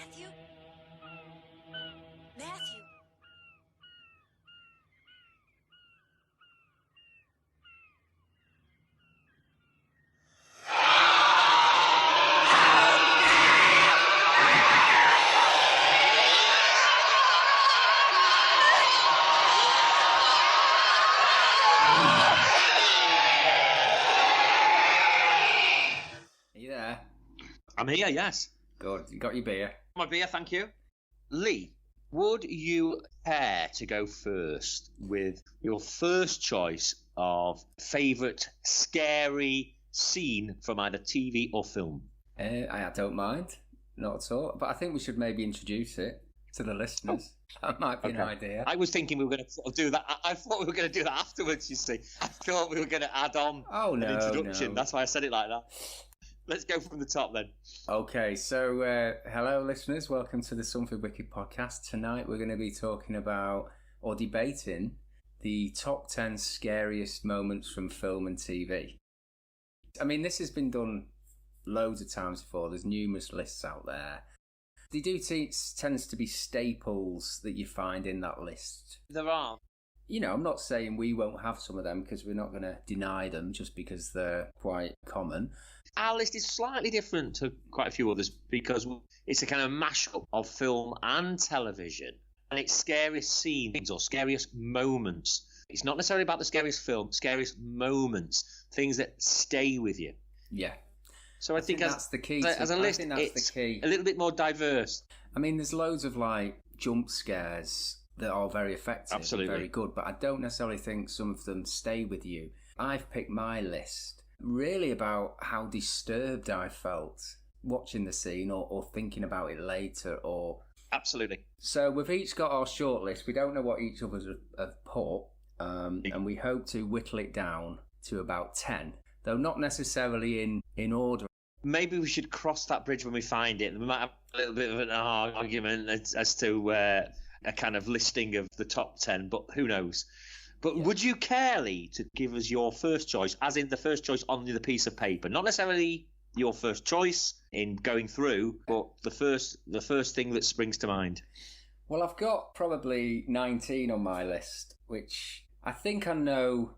Matthew? Matthew? Are you there? I'm here, yes. Good. You got your beer? My beer, thank you. Lee, would you care to go first with your first choice of favourite scary scene from either TV or film? I don't mind. Not at all. But I think we should maybe introduce it to the listeners. That might be an idea. I was thinking we were going to sort of do that. I thought we were going to do that afterwards, you see. I thought we were going to add on an introduction. No. That's why I said it like that. Let's go from the top then. Okay, so hello listeners, welcome to the Something Wicked podcast. Tonight we're going to be talking about, or debating, the top 10 scariest moments from film and TV. I mean, this has been done loads of times before. There's numerous lists out there. They do tends to be staples that you find in that list. There are. You know, I'm not saying we won't have some of them because we're not going to deny them just because they're quite common. Our list is slightly different to quite a few others because it's a kind of mashup of film and television, and it's scariest scenes or scariest moments. It's not necessarily about the scariest film, scariest moments, things that stay with you. Yeah. So I think that's the key. As a list, it's a little bit more diverse. I mean, there's loads of like jump scares that are very effective, absolutely, and very good, but I don't necessarily think some of them stay with you. I've picked my list really about how disturbed I felt watching the scene or thinking about it later. Or absolutely. So we've each got our short list. We don't know what each of us have put, and we hope to whittle it down to about 10, though not necessarily in order. Maybe we should cross that bridge when we find it. We might have a little bit of an argument as to a kind of listing of the top 10, but who knows? But yeah. Would you care, Lee, to give us your first choice, as in the first choice on the piece of paper? Not necessarily your first choice in going through, but the first thing that springs to mind. Well, I've got probably 19 on my list, which I think I know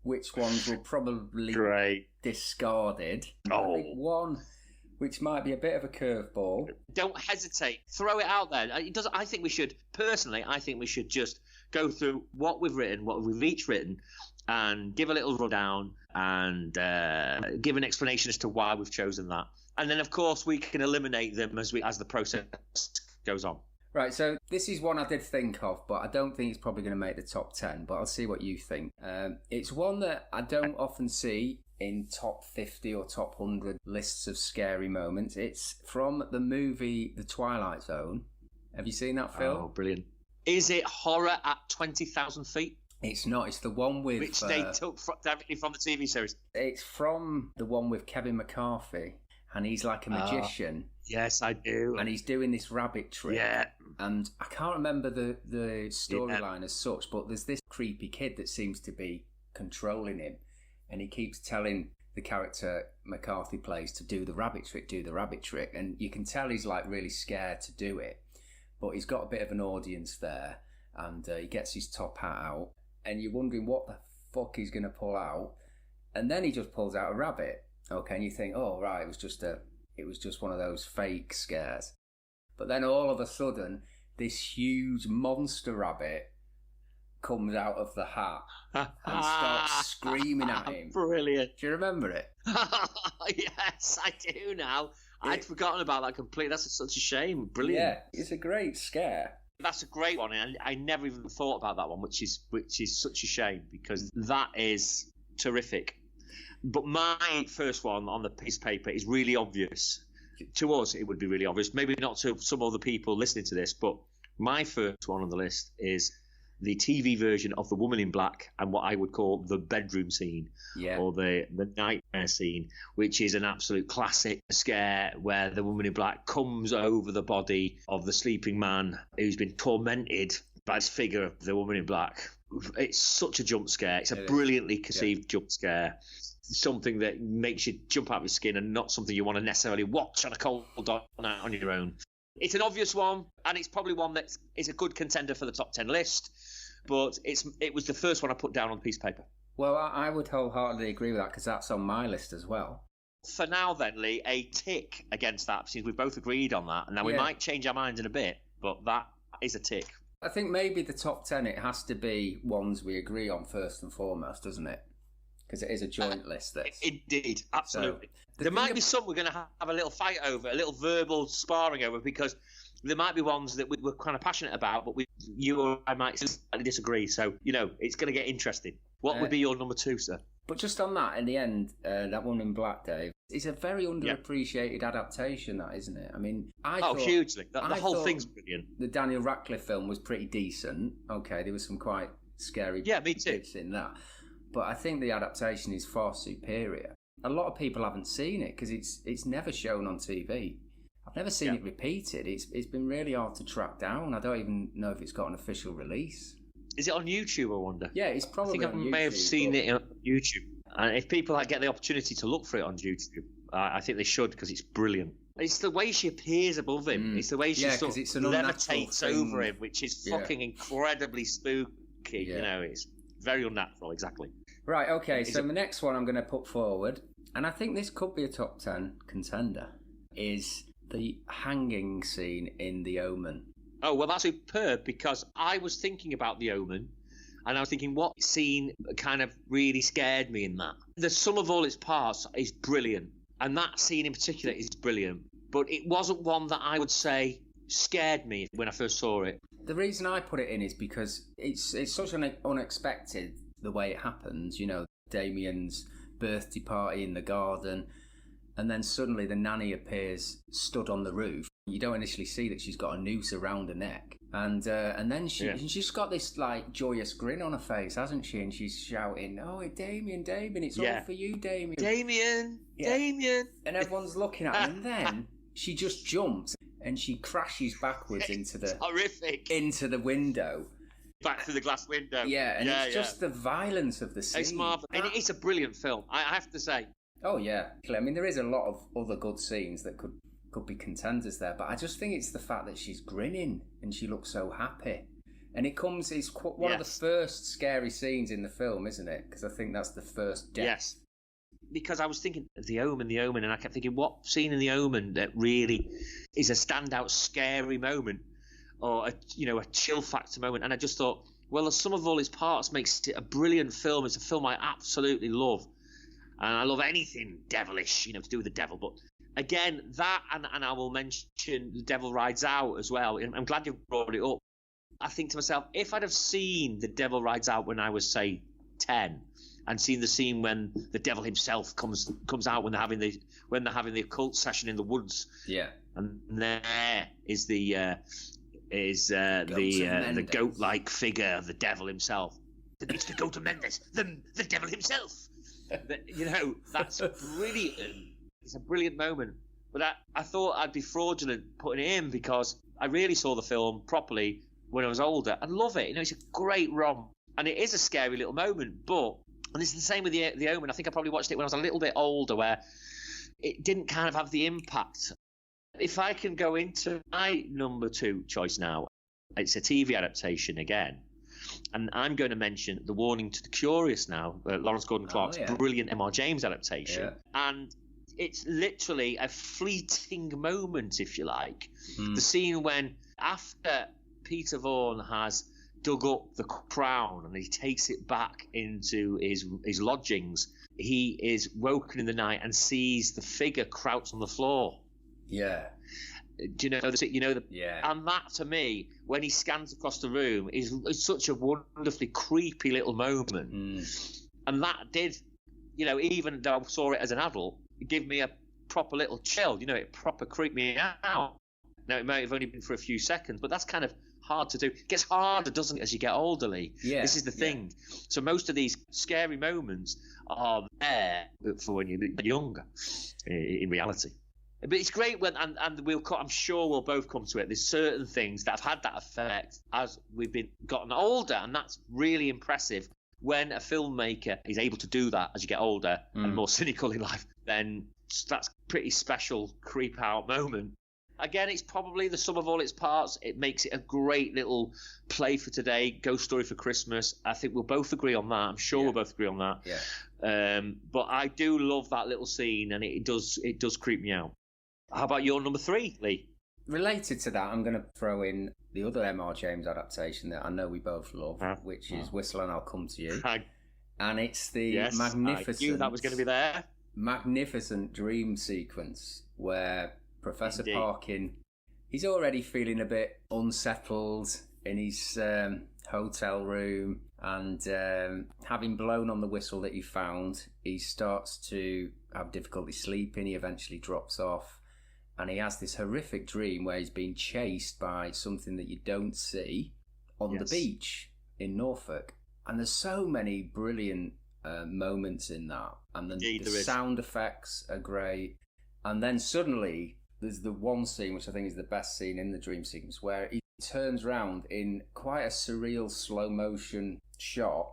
which ones will probably discarded. Oh. I think one which might be a bit of a curveball. Don't hesitate. Throw it out there. I think we should just go through what we've written, what we've each written, and give a little rundown and give an explanation as to why we've chosen that. And then, of course, we can eliminate them as the process goes on. Right, so this is one I did think of, but I don't think it's probably going to make the top 10, but I'll see what you think. It's one that I don't often see in top 50 or top 100 lists of scary moments. It's from the movie The Twilight Zone. Have you seen that film? Oh, brilliant. Is it Horror at 20,000 Feet? It's not. It's the one with... Which they took directly from the TV series. It's from the one with Kevin McCarthy, and he's like a magician. Yes, I do. And he's doing this rabbit trick. Yeah. And I can't remember the storyline as such, but there's this creepy kid that seems to be controlling him, and he keeps telling the character McCarthy plays to do the rabbit trick, and you can tell he's like really scared to do it, but he's got a bit of an audience there, and he gets his top hat out, and you're wondering what the fuck he's going to pull out, and then he just pulls out a rabbit. Okay, and you think, oh right, it was just one of those fake scares. But then all of a sudden, this huge monster rabbit comes out of the hat and starts screaming at him. Brilliant. Do you remember it? Yes, I do now. I'd forgotten about that completely. That's such a shame. Brilliant. Yeah, it's a great scare. That's a great one, and I never even thought about that one, which is such a shame because that is terrific. But my first one on the piece of paper is really obvious. To us, it would be really obvious. Maybe not to some other people listening to this, but my first one on the list is the TV version of The Woman in Black and what I would call the bedroom scene, or the nightmare scene, which is an absolute classic scare where the woman in black comes over the body of the sleeping man who's been tormented by this figure of the woman in black. It's such a jump scare. It's a brilliantly conceived jump scare. Something that makes you jump out of your skin and not something you want to necessarily watch on a cold night on your own. It's an obvious one, and it's probably one that is a good contender for the top 10 list, but it was the first one I put down on the piece of paper. Well, I would wholeheartedly agree with that, because that's on my list as well. For now, then, Lee, a tick against that, since we've both agreed on that. And now we might change our minds in a bit, but that is a tick. I think maybe the top 10, it has to be ones we agree on first and foremost, doesn't it? Because it is a joint list, this. Indeed, absolutely. So, there might be some we're going to have a little fight over, a little verbal sparring over, because there might be ones that we're kind of passionate about, but you or I might slightly disagree. So, it's going to get interesting. What would be your number 2, sir? But just on that, in the end, that one in Black, Dave, it's a very underappreciated adaptation, that, isn't it? I mean, I thought... hugely. The whole thing's brilliant. The Daniel Radcliffe film was pretty decent. Okay, there was some quite scary bits in that. But I think the adaptation is far superior. A lot of people haven't seen it because it's never shown on TV. I've never seen it repeated. It's been really hard to track down. I don't even know if it's got an official release. Is it on YouTube, I wonder? Yeah, it's probably on YouTube. I think I may have seen it on YouTube. And if people get the opportunity to look for it on YouTube, I think they should, because it's brilliant. It's the way she appears above him. It's the way she sort of levitates over him, which is fucking incredibly spooky. Yeah. It's very unnatural, exactly. Right, okay, so the next one I'm going to put forward, and I think this could be a top 10 contender, is the hanging scene in The Omen. Oh, well, that's superb, because I was thinking about The Omen, and I was thinking what scene kind of really scared me in that. The sum of all its parts is brilliant, and that scene in particular is brilliant, but it wasn't one that I would say scared me when I first saw it. The reason I put it in is because it's such an unexpected, the way it happens, Damien's birthday party in the garden, and then suddenly the nanny appears stood on the roof. You don't initially see that she's got a noose around her neck, and then she's got this like joyous grin on her face, hasn't she? And she's shouting, "Oh, Damien, it's all for you, Damien, Damien!" And everyone's looking at her, and then she just jumps and she crashes backwards into the window. Back through the glass window. Yeah, and it's just the violence of the scene. It's marvelous. And it's a brilliant film, I have to say. Oh, yeah. I mean, there is a lot of other good scenes that could be contenders there, but I just think it's the fact that she's grinning and she looks so happy. And it's one of the first scary scenes in the film, isn't it? Because I think that's the first death. Yes. Because I was thinking, The Omen, and I kept thinking, what scene in The Omen that really is a standout scary moment? Or a chill factor moment, and I just thought, well, the sum of all its parts makes it a brilliant film. It's a film I absolutely love, and I love anything devilish, to do with the devil. But again, that and I will mention The Devil Rides Out as well. I'm glad you brought it up. I think to myself, if I'd have seen The Devil Rides Out when I was, say, 10, and seen the scene when the devil himself comes out when they're having the occult session in the woods, and there is the goat-like figure of the devil himself. It's the goat of Mendes, the devil himself. That's brilliant. It's a brilliant moment. But I thought I'd be fraudulent putting it in because I really saw the film properly when I was older. I love it. It's a great rom. And it is a scary little moment. But, and it's the same with the Omen. I think I probably watched it when I was a little bit older, where it didn't kind of have the impact. If I can go into my number 2 choice now, it's a TV adaptation again. And I'm going to mention The Warning to the Curious now, Lawrence Gordon-Clark's brilliant M.R. James adaptation. Yeah. And it's literally a fleeting moment, if you like. The scene when, after Peter Vaughan has dug up the crown and he takes it back into his lodgings, he is woken in the night and sees the figure crouched on the floor. Yeah. Do you know and that, to me, when he scans across the room, is such a wonderfully creepy little moment. And that did, even though I saw it as an adult, give me a proper little chill. It proper creeped me out. Now, it might have only been for a few seconds, but that's kind of hard to do. It gets harder, doesn't it, as you get older, Lee? Yeah. This is the thing. So most of these scary moments are there for when you're younger, in reality. But it's great when, and I'm sure we'll both come to it. There's certain things that have had that effect as we've gotten older, and that's really impressive. When a filmmaker is able to do that as you get older and more cynical in life, then that's a pretty special creep out moment. Again, it's probably the sum of all its parts. It makes it a great little play for today, ghost story for Christmas. I think we'll both agree on that. I'm sure we'll both agree on that. Yeah. But I do love that little scene, and it does creep me out. How about your number 3, Lee? Related to that, I'm going to throw in the other M.R. James adaptation that I know we both love, which is Whistle and I'll Come to You. And it's the magnificent... I knew that was going to be there. Magnificent dream sequence where Professor Parkin, he's already feeling a bit unsettled in his hotel room, and having blown on the whistle that he found, he starts to have difficulty sleeping. He eventually drops off, and he has this horrific dream where he's being chased by something that you don't see on the beach in Norfolk. And there's so many brilliant moments in that, and the sound effects are great. And then suddenly there's the one scene which I think is the best scene in the dream sequence, where he turns round in quite a surreal slow motion shot,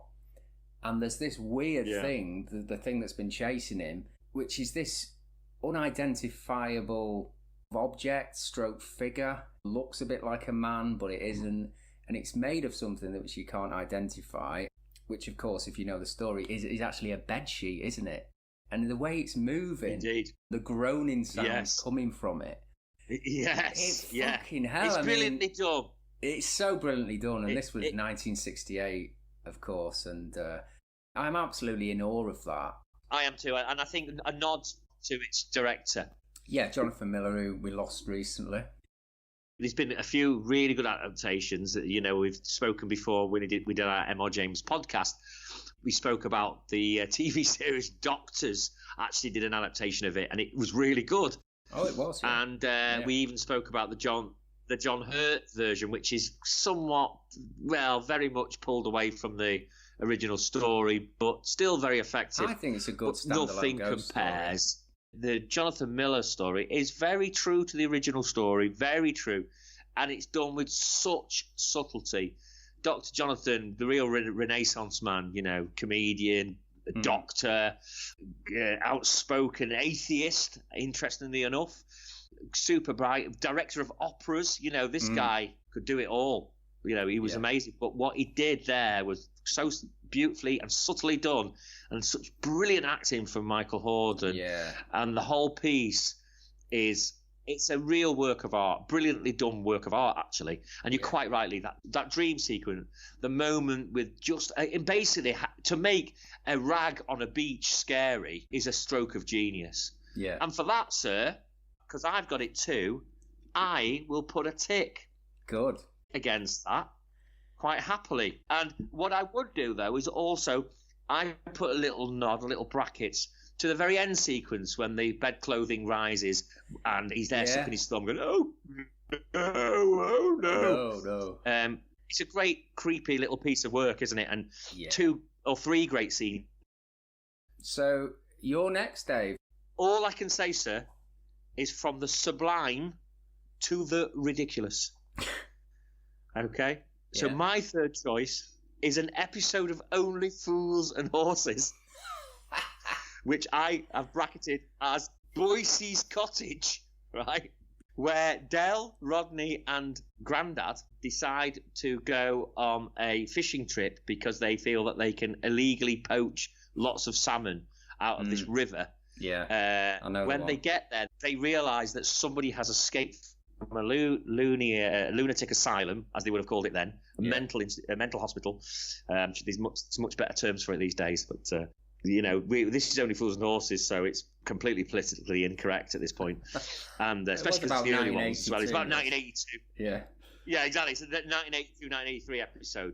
and there's this weird thing, the thing that's been chasing him, which is this unidentifiable object stroke figure. Looks a bit like a man, but it isn't, and it's made of something that which you can't identify, which of course, if you know the story, is actually a bedsheet, isn't it? And the way it's moving, indeed, the groaning sounds coming from it. Yes, fucking hell. It's brilliantly done. It's so brilliantly done, and this was 1968, of course, and I'm absolutely in awe of that. I am too, and I think a nod to its director. Yeah, Jonathan Miller, who we lost recently. There's been a few really good adaptations that, we've spoken before when we did our M.R. James podcast. We spoke about the TV series Doctors actually did an adaptation of it, and it was really good. Oh, it was. Yeah. And we even spoke about the John Hurt version, which is somewhat, very much pulled away from the original story, but still very effective. I think it's a good standalone nothing ghost compares. Story. The Jonathan Miller story is very true to the original story, very true, and it's done with such subtlety. Dr. Jonathan, the real Renaissance man, comedian, doctor, outspoken atheist, interestingly enough, super bright, director of operas. This guy could do it all. He was amazing. But what he did there was so beautifully and subtly done, and such brilliant acting from Michael Hordern. Yeah. And the whole piece it's a real work of art, brilliantly done work of art, actually. And you're quite rightly, that dream sequence, the moment with just basically to make a rag on a beach scary is a stroke of genius. Yeah. And for that, sir, because I've got it too, I will put a tick. Good. Against that, quite happily. And what I would do, though, is also I put a little nod, a little brackets to the very end sequence when the bed clothing rises and he's there sucking his thumb going, oh no. It's a great creepy little piece of work, isn't it? And 2 or 3 great scenes. So you're next, Dave. All I can say, sir, is from the sublime to the ridiculous. Okay? Yeah. So my third choice is an episode of Only Fools and Horses, which I have bracketed as Boise's Cottage, right? Where Del, Rodney and Grandad decide to go on a fishing trip because they feel that they can illegally poach lots of salmon out of this river. Yeah, I know. When they get there, they realise that somebody has escaped from a lunatic asylum, as they would have called it then, a mental hospital. There's much better terms for it these days, but this is Only Fools and Horses, so it's completely politically incorrect at this point, and especially because it's the early ones as well. It's about 1982. Yeah, exactly. It's the 1982-1983 episode.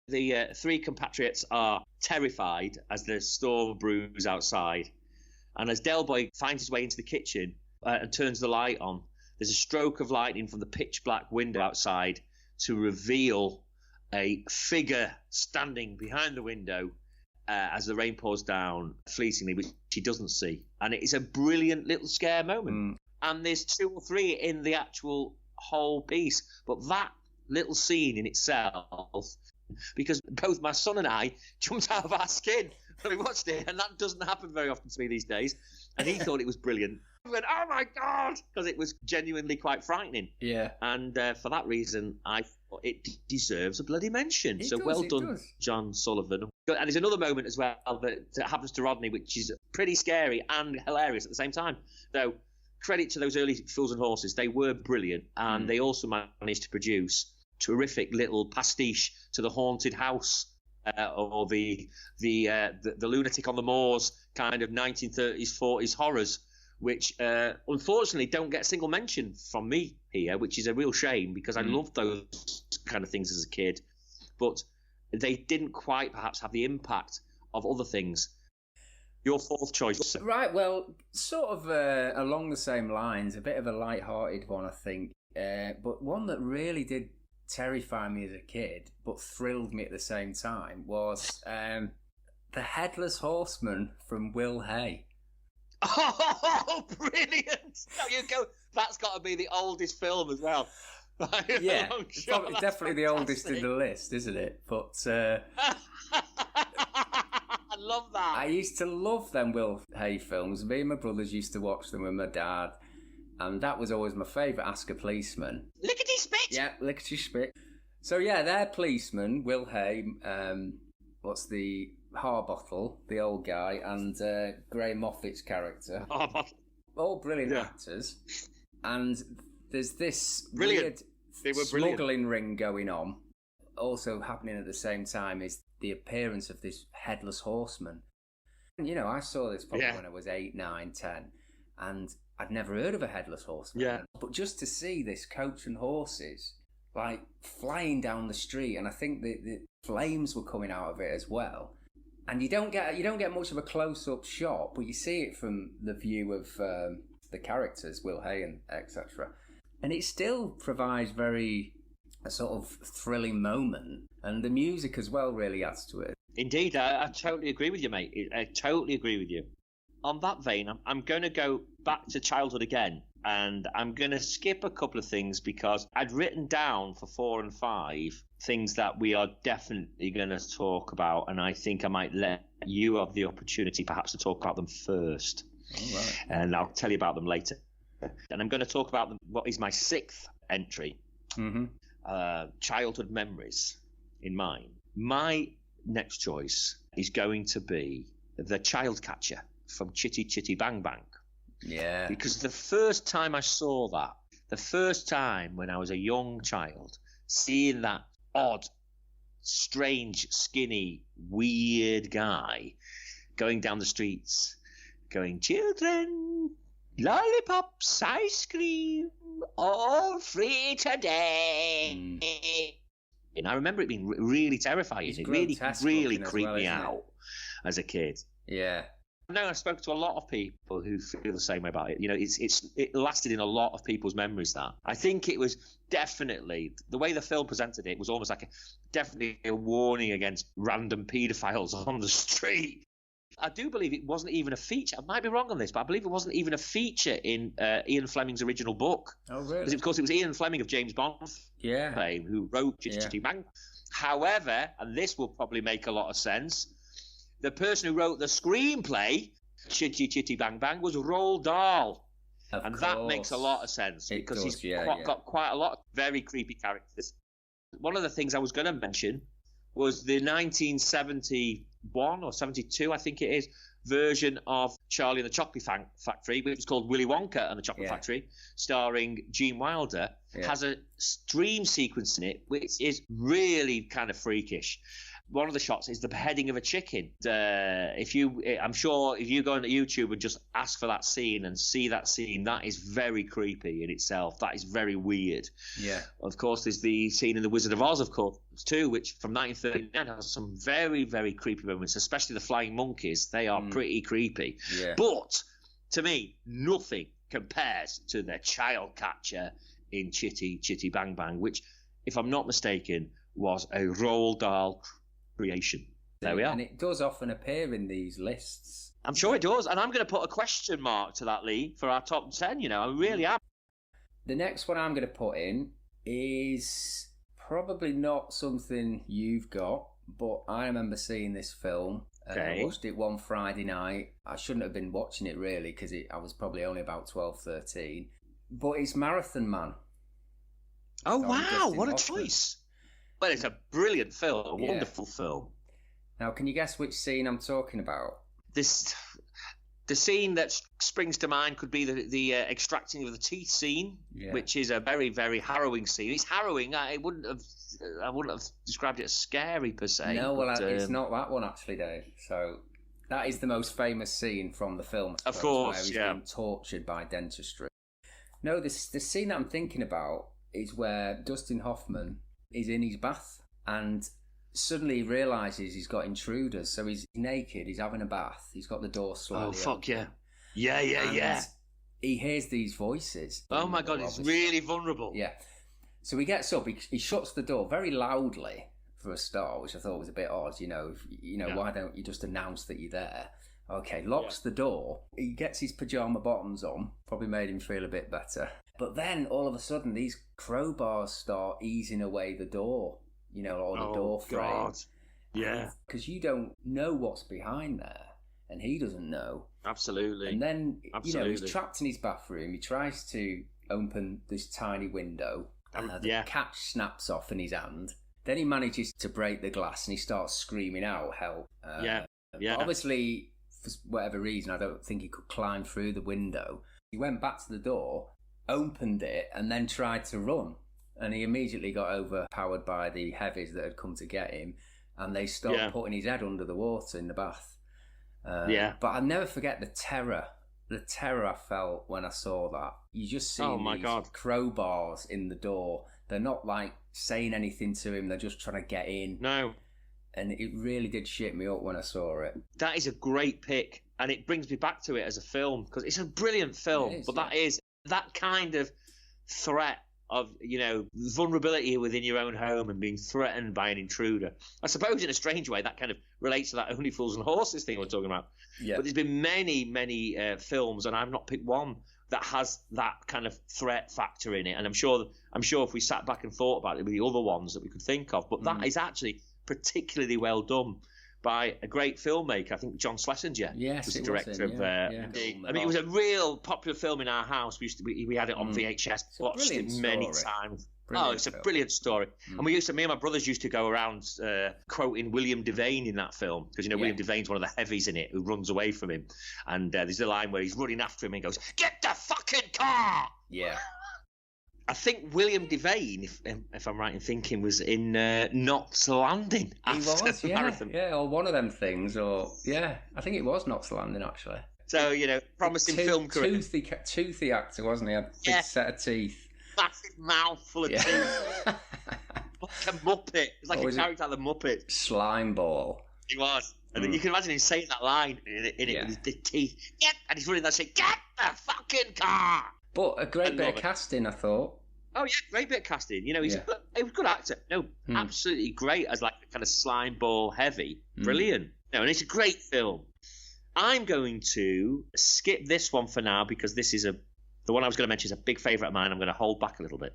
The 3 compatriots are terrified as the storm brews outside, and as Del Boy finds his way into the kitchen and turns the light on, there's a stroke of lightning from the pitch black window outside to reveal a figure standing behind the window as the rain pours down fleetingly, which he doesn't see. And it is a brilliant little scare moment. And there's 2 or 3 in the actual whole piece. But that little scene in itself, because both my son and I jumped out of our skin when we watched it, and that doesn't happen very often to me these days. And he thought it was brilliant. went, oh my God, because it was genuinely quite frightening. Yeah. And for that reason, I thought it deserves a bloody mention. Well done, John Sullivan. And there's another moment as well that happens to Rodney, which is pretty scary and hilarious at the same time. So credit to those early Fools and Horses. They were brilliant, and they also managed to produce terrific little pastiche to the haunted house or the lunatic on the moors kind of 1930s, 40s horrors, which unfortunately don't get a single mention from me here, which is a real shame because I loved those kind of things as a kid. But they didn't quite perhaps have the impact of other things. Your fourth choice. Right, well, sort of along the same lines, a bit of a light-hearted one, I think, but one that really did terrify me as a kid, but thrilled me at the same time, was The Headless Horseman from Will Hay. Oh, brilliant! You go. That's got to be the oldest film as well. Yeah, definitely the oldest in the list, isn't it? But I love that. I used to love them Will Hay films. Me and my brothers used to watch them with my dad, and that was always my favourite. Ask a Policeman. Lickety spit. Yeah, lickety spit. So yeah, their policeman, Will Hay. What's the Harbottle, the old guy, and Graham Moffat's character. All brilliant actors. And there's this weird smuggling ring going on. Also happening at the same time is the appearance of this headless horseman. You know, I saw this probably when I was 8, 9, 10, and I'd never heard of a headless horseman. Yeah. But just to see this coach and horses like flying down the street, and I think the flames were coming out of it as well. And you don't get much of a close-up shot, but you see it from the view of the characters, Will Hay and etc. And it still provides a sort of thrilling moment, and the music as well really adds to it. Indeed, I totally agree with you, mate. I totally agree with you. On that vein, I'm going to go back to childhood again, and I'm going to skip a couple of things because I'd written down for 4 and 5 things that we are definitely going to talk about, and I think I might let you have the opportunity perhaps to talk about them first. All right. And I'll tell you about them later. And I'm going to talk about what is my 6th entry, childhood memories in mine. My next choice is going to be The Child Catcher from Chitty Chitty Bang Bang. Yeah. Because the first time I saw that, the first time when I was a young child, seeing that odd, strange, skinny, weird guy going down the streets, going, children, lollipops, ice cream, all free today. And I remember it being really terrifying. It really creeped me out as a kid. Yeah. No, I spoke to a lot of people who feel the same way about it. You know, it lasted in a lot of people's memories. That I think it was definitely the way the film presented it was almost like definitely a warning against random paedophiles on the street. I do believe it wasn't even a feature. I might be wrong on this, but I believe it wasn't even a feature in Ian Fleming's original book. Oh, really? Because of course it was Ian Fleming of James Bond fame who wrote Chitty Chitty Bang. However, and this will probably make a lot of sense, the person who wrote the screenplay, Chitty Chitty Bang Bang, was Roald Dahl. And that makes a lot of sense because he's got quite a lot of very creepy characters. One of the things I was going to mention was the 1971 or 72, I think it is, version of Charlie and the Chocolate Factory, which is called Willy Wonka and the Chocolate Factory, starring Gene Wilder, has a dream sequence in it which is really kind of freakish. One of the shots is the beheading of a chicken. I'm sure if you go on YouTube and just ask for that scene and see that scene, that is very creepy in itself. That is very weird. Yeah. Of course, there's the scene in The Wizard of Oz, of course, too, which from 1939 has some very, very creepy moments, especially the flying monkeys. They are pretty creepy. Yeah. But to me, nothing compares to the child catcher in Chitty Chitty Bang Bang, which, if I'm not mistaken, was a Roald Dahl creation. There we are. And it does often appear in these lists. I'm sure it does. And I'm going to put a question mark to that, Lee, for our top 10, you know. I really am. The next one I'm going to put in is probably not something you've got, but I remember seeing this film Okay. I watched it one Friday night. I shouldn't have been watching it really because I was probably only about 12, 13. But it's Marathon Man. Oh, Starring wow. Dustin What a Hoffman. choice. Well, it's a brilliant film, a Yeah. wonderful film. Now, can you guess which scene I'm talking about? The scene that springs to mind could be the extracting of the teeth scene, which is a very, very harrowing scene. It's harrowing. I wouldn't have described it as scary per se. No, well, it's not that one actually, Dave. So that is the most famous scene from the film, I suppose, of course, where he's being tortured by dentistry. No, the scene that I'm thinking about is where Dustin Hoffman is in his bath and suddenly he realises he's got intruders. So he's naked, he's having a bath, he's got the door slightly open. Oh, fuck yeah. Yeah. He hears these voices. Oh my God, it's really vulnerable. Yeah. So he gets up, he shuts the door very loudly for a start, which I thought was a bit odd. Why don't you just announce that you're there? Okay, locks the door. He gets his pyjama bottoms on, probably made him feel a bit better. But then all of a sudden, these crowbars start easing away the door, or the door frame. God. Yeah. Because you don't know what's behind there, and he doesn't know. Absolutely. And then, he's trapped in his bathroom. He tries to open this tiny window. The catch snaps off in his hand. Then he manages to break the glass and he starts screaming out, help. But obviously, for whatever reason, I don't think he could climb through the window. He went back to the door, opened it, and then tried to run. And he immediately got overpowered by the heavies that had come to get him. And they started putting his head under the water in the bath. But I'll never forget the terror I felt when I saw that. You just see crowbars in the door. They're not like saying anything to him. They're just trying to get in. No. And it really did shit me up when I saw it. That is a great pick. And it brings me back to it as a film because it's a brilliant film. That is that kind of threat of, vulnerability within your own home and being threatened by an intruder. I suppose in a strange way that kind of relates to that Only Fools and Horses thing we're talking about. Yeah. But there's been many, many films, and I've not picked one that has that kind of threat factor in it. And I'm sure if we sat back and thought about it, there'd be other ones that we could think of. But that is actually particularly well done by a great filmmaker. I think John Schlesinger was the director of. It was a real popular film in our house. We had it on VHS. Watched it many times. It's a brilliant story. And me and my brothers used to go around quoting William Devane in that film because William Devane's one of the heavies in it who runs away from him, and there's a line where he's running after him and goes, "Get the fucking car!" Yeah. I think William Devane, if I'm right in thinking, was in Knots Landing. He was, Marathon. Yeah, or one of them things, I think it was Knots Landing actually. So promising film career. Toothy actor, wasn't he? A big set of teeth. Massive mouth full of teeth. Like a Muppet. It's like a character out of the Muppet. Slime ball. He was. And you can imagine him saying that line in it with his teeth. And he's running that shit. Get the fucking car! But a great bit of casting, I thought. Oh, yeah, great bit of casting. He was a good actor. Absolutely great as like a kind of slime ball heavy. Brilliant. And it's a great film. I'm going to skip this one for now because this is the one I was going to mention is a big favourite of mine. I'm going to hold back a little bit.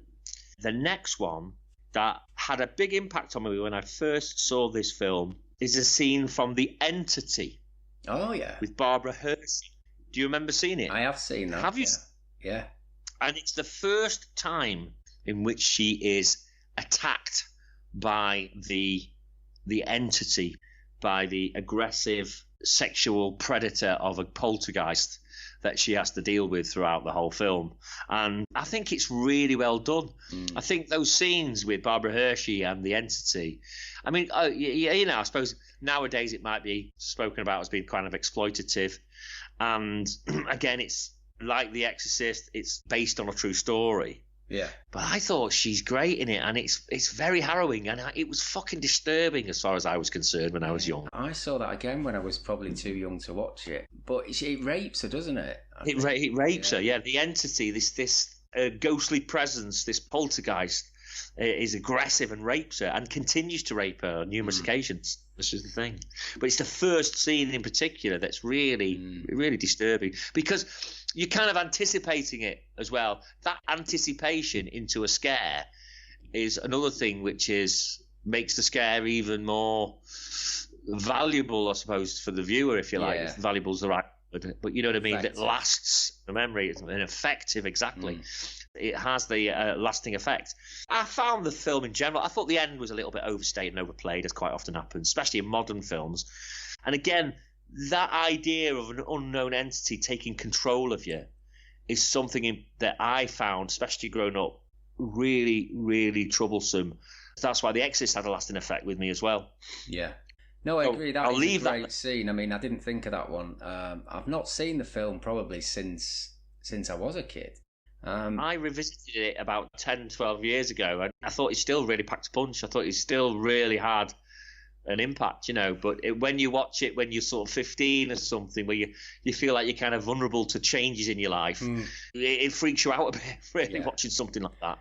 The next one that had a big impact on me when I first saw this film is a scene from The Entity. Oh, yeah. With Barbara Hershey. Do you remember seeing it? I have seen that. Have you? Yeah. And it's the first time in which she is attacked by the entity, by the aggressive sexual predator of a poltergeist that she has to deal with throughout the whole film. And I think it's really well done. I think those scenes with Barbara Hershey and the entity, I mean, I suppose nowadays it might be spoken about as being kind of exploitative. And again, it's like The Exorcist, it's based on a true story. Yeah. But I thought she's great in it, and it's very harrowing, and it was fucking disturbing as far as I was concerned when I was young. I saw that again when I was probably too young to watch it. But it rapes her, doesn't it? It rapes her, yeah. The entity, this ghostly presence, this poltergeist, is aggressive and rapes her and continues to rape her on numerous occasions. This is the thing. But it's the first scene in particular that's really, really disturbing because you're kind of anticipating it as well. That anticipation into a scare is another thing which makes the scare even more valuable, I suppose, for the viewer, if you like. Yeah. Valuable's the right word, but you know what I mean. Effective. That lasts the memory. It's effective, exactly. It has the lasting effect. I found the film in general, I thought the end was a little bit overstated and overplayed, as quite often happens, especially in modern films. And again, that idea of an unknown entity taking control of you is something that I found, especially growing up, really, really troublesome. That's why The Exorcist had a lasting effect with me as well. Yeah. No, I agree. That I'll is leave a great that. scene. I mean, I didn't think of that one. I've not seen the film probably since I was a kid. I revisited it about 10, 12 years ago, and I thought it still really packed a punch. I thought it still really had an impact, But when you watch it when you're sort of 15 or something, where you feel like you're kind of vulnerable to changes in your life, it freaks you out a bit, really, watching something like that.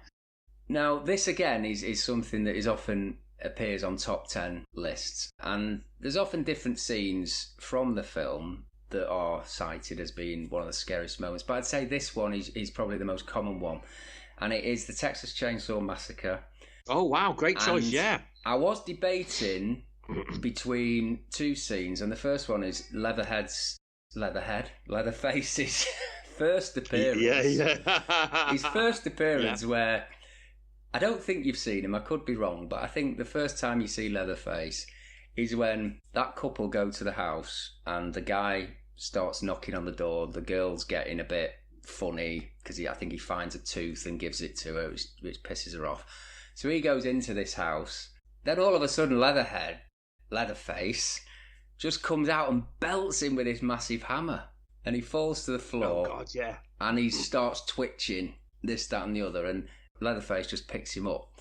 Now, this again is something that is often appears on top 10 lists, and there's often different scenes from the film that are cited as being one of the scariest moments, but I'd say this one is probably the most common one, and it is the Texas Chainsaw Massacre. Oh wow, great choice. Yeah, I was debating between two scenes, and the first one is Leatherface's first appearance. His first appearance, where I don't think you've seen him, I could be wrong, but I think the first time you see Leatherface is when that couple go to the house and the guy starts knocking on the door. The girl's getting a bit funny because I think he finds a tooth and gives it to her, which pisses her off. So he goes into this house. Then all of a sudden Leatherface just comes out and belts him with his massive hammer, and he falls to the floor. Oh God, yeah. And he starts twitching, this, that and the other, and Leatherface just picks him up.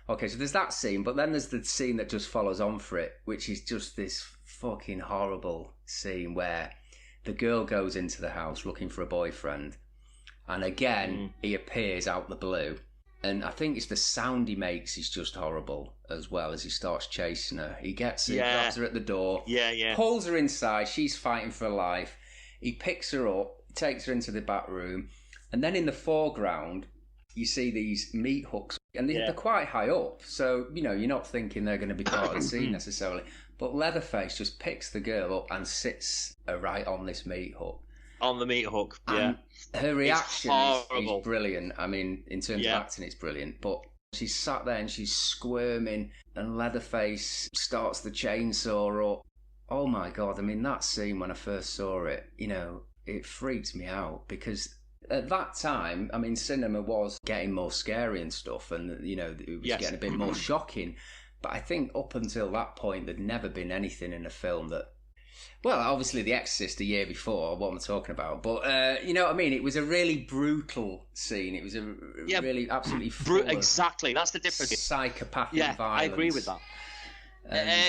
Okay, so there's that scene, but then there's the scene that just follows on for it, which is just this fucking horrible scene where the girl goes into the house looking for a boyfriend, and again he appears out the blue, and I think it's the sound he makes is just horrible as well as he starts chasing her. He gets her, grabs her at the door, pulls her inside, she's fighting for her life. He picks her up, takes her into the back room, and then in the foreground you see these meat hooks, and they're quite high up, so you're not thinking they're going to be part of the scene necessarily, but Leatherface just picks the girl up and sits her right on this meat hook. On the meat hook, and her reaction is brilliant. I mean, in terms of acting, it's brilliant, but she's sat there and she's squirming, and Leatherface starts the chainsaw up. Oh my God, I mean, that scene when I first saw it, it freaked me out, because at that time, I mean, cinema was getting more scary and stuff, and it was getting a bit more shocking. But I think up until that point, there'd never been anything in a film that, well, obviously The Exorcist a year before, what I'm talking about, but you know what I mean? It was a really brutal scene. It was a really absolutely exactly. That's the difference. Psychopathic violence. I agree with that.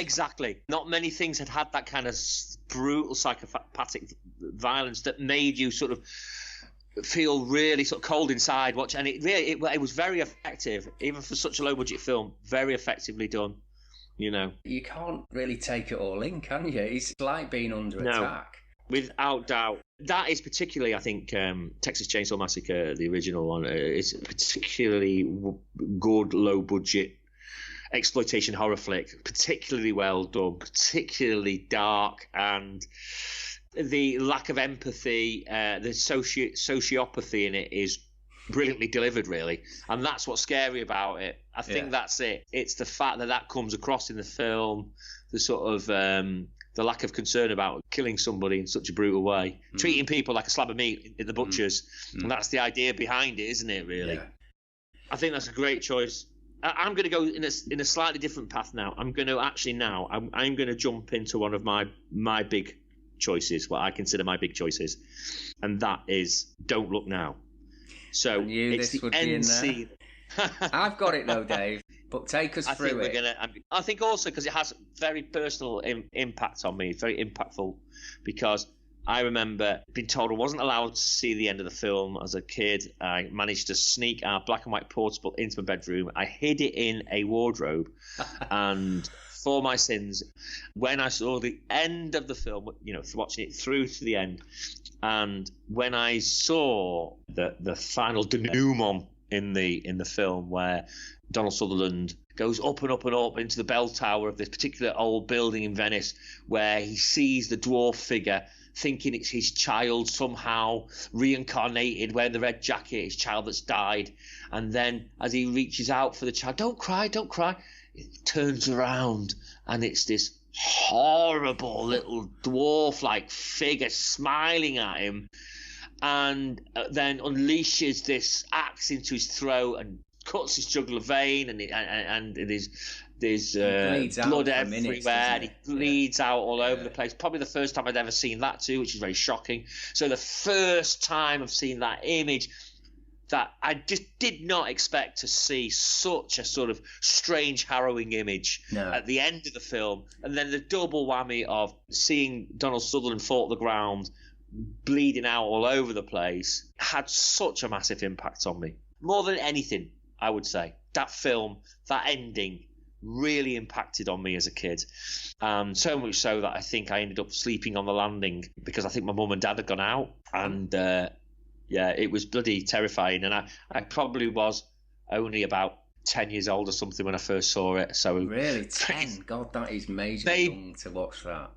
Exactly. Not many things had that kind of brutal psychopathic violence that made you sort of feel really sort of cold inside watch, and it was very effective, even for such a low budget film. Very effectively done. You can't really take it all in, can you? It's like being under attack. Without doubt. That is particularly, I think, Texas Chainsaw Massacre, the original one, is a particularly good low budget exploitation horror flick, particularly well done, particularly dark, and the lack of empathy, the sociopathy in it is brilliantly delivered, really, and that's what's scary about it. I think that's it. It's the fact that comes across in the film, the sort of the lack of concern about killing somebody in such a brutal way, treating people like a slab of meat in the butchers, and that's the idea behind it, isn't it? Really, I think that's a great choice. I'm going to go in a slightly different path now. I'm going to jump into one of my big choices, what I consider my big choices, and that is Don't Look Now. So I knew it's this the would end be in there. scene. I've got it though, Dave, but take us through it. I think also because it has very personal impact on me. It's very impactful, because I remember being told I wasn't allowed to see the end of the film as a kid. I managed to sneak our black and white portable into my bedroom. I hid it in a wardrobe, and for my sins, when I saw the end of the film, watching it through to the end, and when I saw the final denouement in the film, where Donald Sutherland goes up and up and up into the bell tower of this particular old building in Venice, where he sees the dwarf figure, thinking it's his child somehow reincarnated, wearing the red jacket, his child that's died. And then as he reaches out for the child, don't cry, it turns around and it's this horrible little dwarf-like figure smiling at him, and then unleashes this axe into his throat and cuts his jugular vein, and there's blood everywhere, and he bleeds out all over the place. Probably the first time I'd ever seen that too, which is very shocking. So the first time I've seen that image, that I just did not expect to see such a sort of strange, harrowing image at the end of the film. And then the double whammy of seeing Donald Sutherland fall to the ground, bleeding out all over the place, had such a massive impact on me. More than anything, I would say. That film, that ending, really impacted on me as a kid. So much so that I think I ended up sleeping on the landing because I think my mum and dad had gone out. And it was bloody terrifying. And I probably was only about 10 years old or something when I first saw it. So really? 10? God, that is major young to watch that.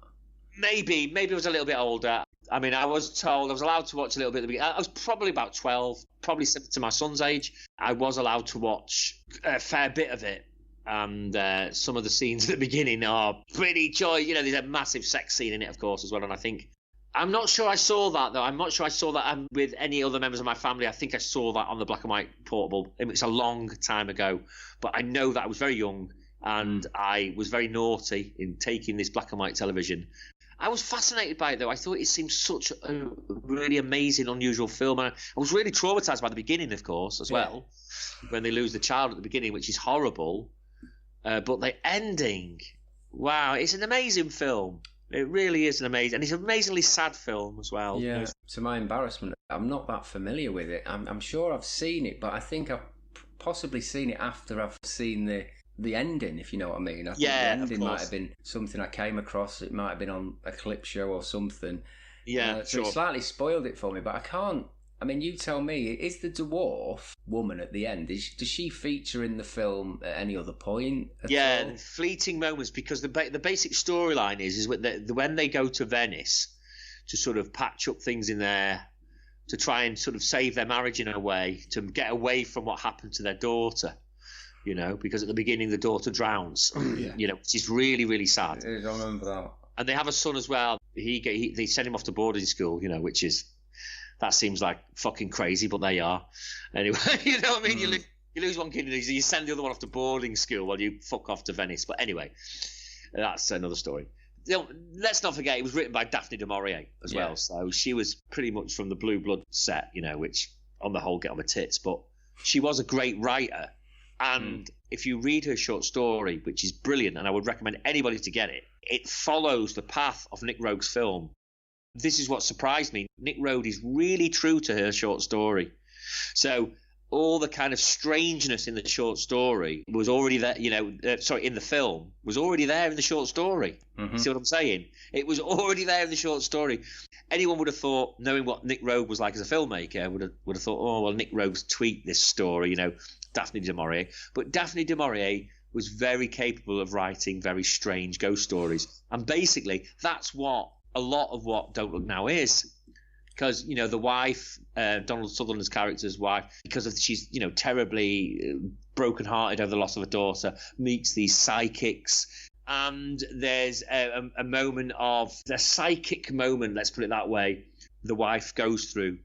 Maybe I was a little bit older. I mean, I was told I was allowed to watch a little bit at the beginning. I was probably about 12, probably similar to my son's age. I was allowed to watch a fair bit of it. And some of the scenes at the beginning are pretty joy. There's a massive sex scene in it, of course, as well. And I think, I'm not sure I saw that, though. I'm not sure I saw that with any other members of my family. I think I saw that on the black and white portable. It's a long time ago. But I know that I was very young and I was very naughty in taking this black and white television. I was fascinated by it, though. I thought it seemed such a really amazing, unusual film. And I was really traumatised by the beginning, of course, as well, when they lose the child at the beginning, which is horrible. But the ending, wow, it's an amazing film. It really is and it's an amazingly sad film as well. Yeah, to my embarrassment, I'm not that familiar with it. I'm sure I've seen it, but I think I've possibly seen it after I've seen the ending, if you know what I mean. I think the ending might have been something I came across. It might have been on a clip show or something. Yeah, so it slightly spoiled it for me, but I can't. I mean, you tell me, is the dwarf woman at the end, does she feature in the film at any other point at all? Fleeting moments, because the basic storyline is when they go to Venice to sort of patch up things in there, to try and sort of save their marriage in a way, to get away from what happened to their daughter, because at the beginning the daughter drowns, which is really, really sad. I remember that. And they have a son as well. They send him off to boarding school, which is... That seems like fucking crazy, but they are. Anyway, you know what I mean? You lose one kid and you send the other one off to boarding school while you fuck off to Venice. But anyway, that's another story. Let's not forget, it was written by Daphne du Maurier as well. So she was pretty much from the Blue Blood set, which on the whole get on my tits. But she was a great writer. And if you read her short story, which is brilliant, and I would recommend anybody to get it, it follows the path of Nick Rogue's film. This is what surprised me. Nick Rogue is really true to her short story. So all the kind of strangeness in the short story was already there, in the film, was already there in the short story. Mm-hmm. See what I'm saying? It was already there in the short story. Anyone would have thought, knowing what Nick Rogue was like as a filmmaker, would have thought, oh, well, Nick Rogue's tweaked this story, Daphne du Maurier. But Daphne du Maurier was very capable of writing very strange ghost stories. And basically, that's what a lot of what Don't Look Now is, because the wife, Donald Sutherland's character's wife, because she's terribly broken-hearted over the loss of a daughter, meets these psychics, and there's a moment of the psychic moment, let's put it that way, the wife goes through,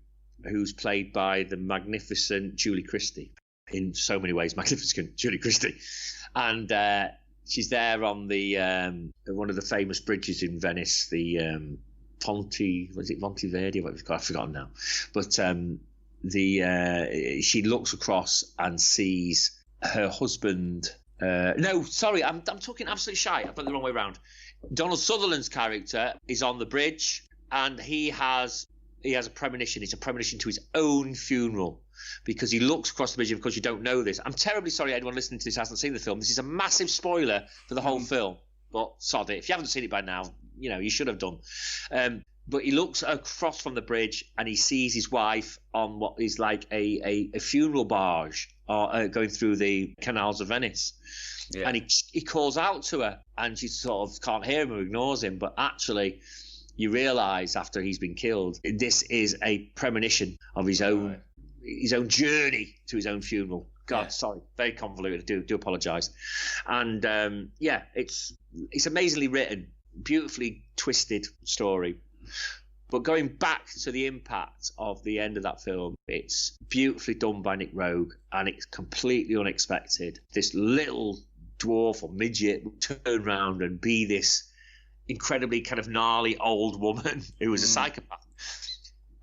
who's played by the magnificent Julie Christie, in so many ways magnificent Julie Christie, and she's there on the one of the famous bridges in Venice, the Monteverdi? I've forgotten now. But she looks across and sees her husband. No, sorry, I'm talking absolute shite. I've got it the wrong way around. Donald Sutherland's character is on the bridge, and he has a premonition. It's a premonition to his own funeral, because he looks across the bridge. Of course, you don't know this. I'm terribly sorry anyone listening to this hasn't seen the film. This is a massive spoiler for the whole film, but sod it. If you haven't seen it by now, you should have done. But he looks across from the bridge and he sees his wife on what is like a funeral barge going through the canals of Venice. Yeah. And he calls out to her, and she sort of can't hear him or ignores him. But actually, you realise after he's been killed, this is a premonition of his own journey to his own funeral. God, sorry, very convoluted. I do apologise. And it's amazingly written, beautifully twisted story. But going back to the impact of the end of that film, it's beautifully done by Nick Rogue, and it's completely unexpected. This little dwarf or midget will turn around and be this incredibly kind of gnarly old woman who was a psychopath.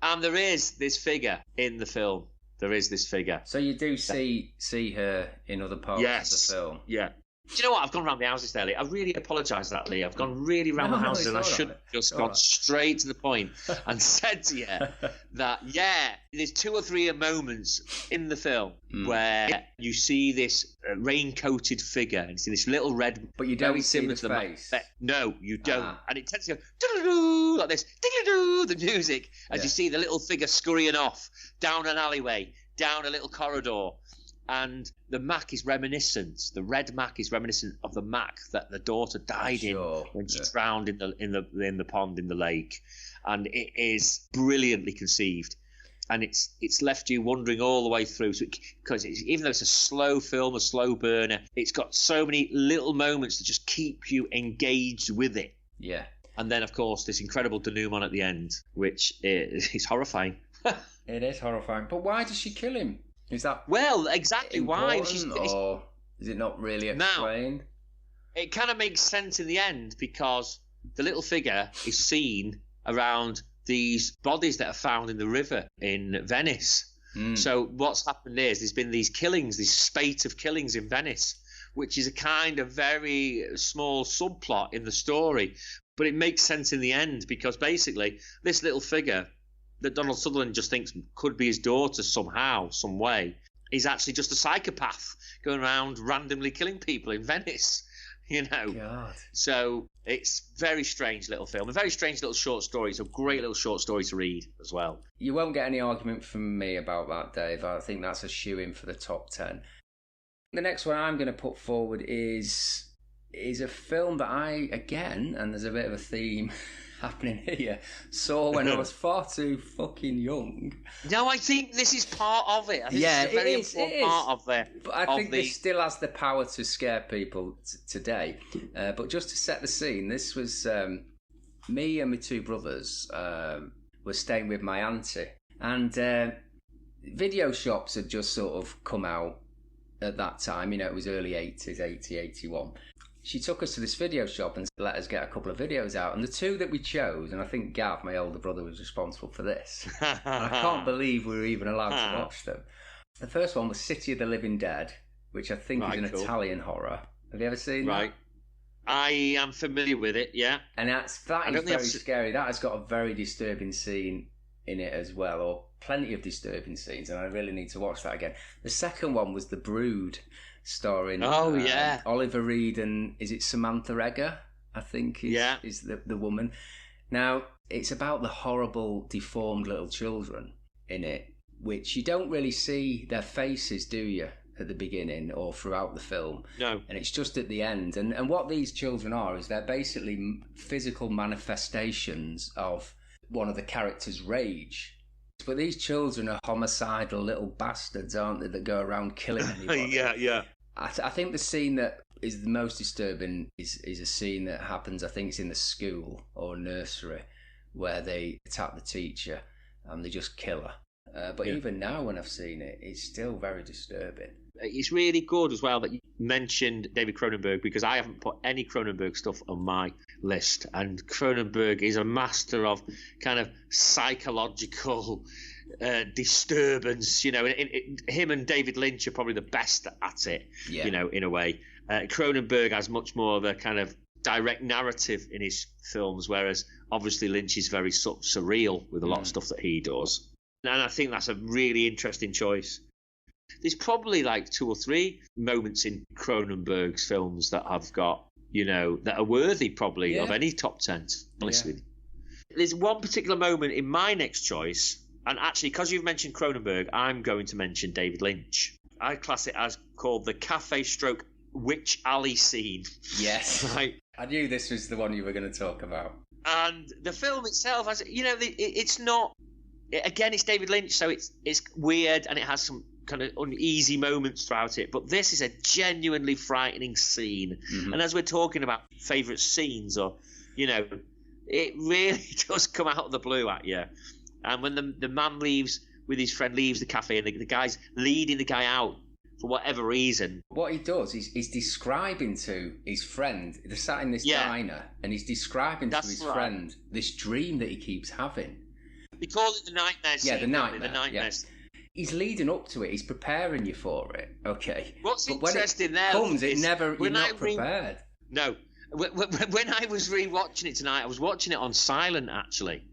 And there is this figure in the film. There is this figure. So you do see her in other parts of the film? Yeah. Do you know what? I've gone around the houses there, Lee. I really apologise for that, Lee. I've gone really around the houses, and I should have just gone straight to the point and said to you that, there's 2 or 3 moments in the film where you see this rain-coated figure, and you see this little red... But you don't see the face? No, you don't. And it tends to go, doo-doo-doo, like this, doo-doo-doo, the music, as you see the little figure scurrying off down an alleyway, down a little corridor. And the Mac is reminiscent. The red Mac is reminiscent of the Mac that the daughter died in when she drowned in the pond in the lake, and it is brilliantly conceived, and it's left you wondering all the way through. Because even though it's a slow film, a slow burner, it's got so many little moments that just keep you engaged with it. Yeah. And then of course this incredible denouement at the end, which is horrifying. It is horrifying. But why does she kill him? Is that exactly why? Or is it not really explained? Now, it kind of makes sense in the end, because the little figure is seen around these bodies that are found in the river in Venice. So what's happened is there's been these killings, this spate of killings in Venice, which is a kind of very small subplot in the story. But it makes sense in the end, because basically this little figure that Donald Sutherland just thinks could be his daughter somehow, some way, is actually just a psychopath going around randomly killing people in Venice, God. So it's a very strange little film, a very strange little short story. It's a great little short story to read as well. You won't get any argument from me about that, Dave. I think that's a shoe-in for the top 10. The next one I'm going to put forward is a film that I, again, and there's a bit of a theme happening here, saw when I was far too fucking young. No, I think this is part of it. I think this is a very important part of it. But I think this still has the power to scare people today. But just to set the scene, this was me and my 2 brothers were staying with my auntie, and video shops had just sort of come out at that time. It was early 80s, 80, 81. She took us to this video shop and let us get a couple of videos out. And the 2 that we chose, and I think Gav, my older brother, was responsible for this. And I can't believe we were even allowed to watch them. The first one was City of the Living Dead, which I think is an Italian horror. Have you ever seen that? I am familiar with it, yeah. And that is very scary. That has got a very disturbing scene in it as well, or plenty of disturbing scenes, and I really need to watch that again. The second one was The Brood, starring Oliver Reed and is it Samantha Eggar, I think is the woman. Now, it's about the horrible, deformed little children in it, which you don't really see their faces, do you, at the beginning or throughout the film? No. And it's just at the end. And what these children are is they're basically physical manifestations of one of the characters' rage. But these children are homicidal little bastards, aren't they, that go around killing anybody? Yeah. I think the scene that is the most disturbing is a scene that happens, I think it's in the school or nursery, where they attack the teacher and they just kill her. But even now when I've seen it, it's still very disturbing. It's really good as well that you mentioned David Cronenberg, because I haven't put any Cronenberg stuff on my list. And Cronenberg is a master of kind of psychological disturbance. Him and David Lynch are probably the best at it, in a way. Cronenberg has much more of a kind of direct narrative in his films, whereas obviously Lynch is very sort of surreal with a lot of stuff that he does. And I think that's a really interesting choice. There's probably like 2 or 3 moments in Cronenberg's films that I've got, that are worthy probably of any top 10, honestly. There's one particular moment in my next choice, and actually, because you've mentioned Cronenberg, I'm going to mention David Lynch. I class it as called the cafe stroke witch alley scene. Yes. Right. I knew this was the one you were going to talk about. And the film itself, has, it's not. Again, it's David Lynch, so it's weird and it has some kind of uneasy moments throughout it. But this is a genuinely frightening scene. Mm-hmm. And as we're talking about favourite scenes, or it really does come out of the blue at you. And when the man leaves with his friend, leaves the cafe, and the guy's leading the guy out for whatever reason. What he does is he's describing to his friend, they're sat in this diner, and he's describing to his friend this dream that he keeps having. They call it the nightmare scene. Yeah, the nightmare. The nightmare. Yeah. He's leading up to it. He's preparing you for it. Okay. What's but interesting there comes, is you're not prepared. No. When I was rewatching it tonight, I was watching it on silent, actually.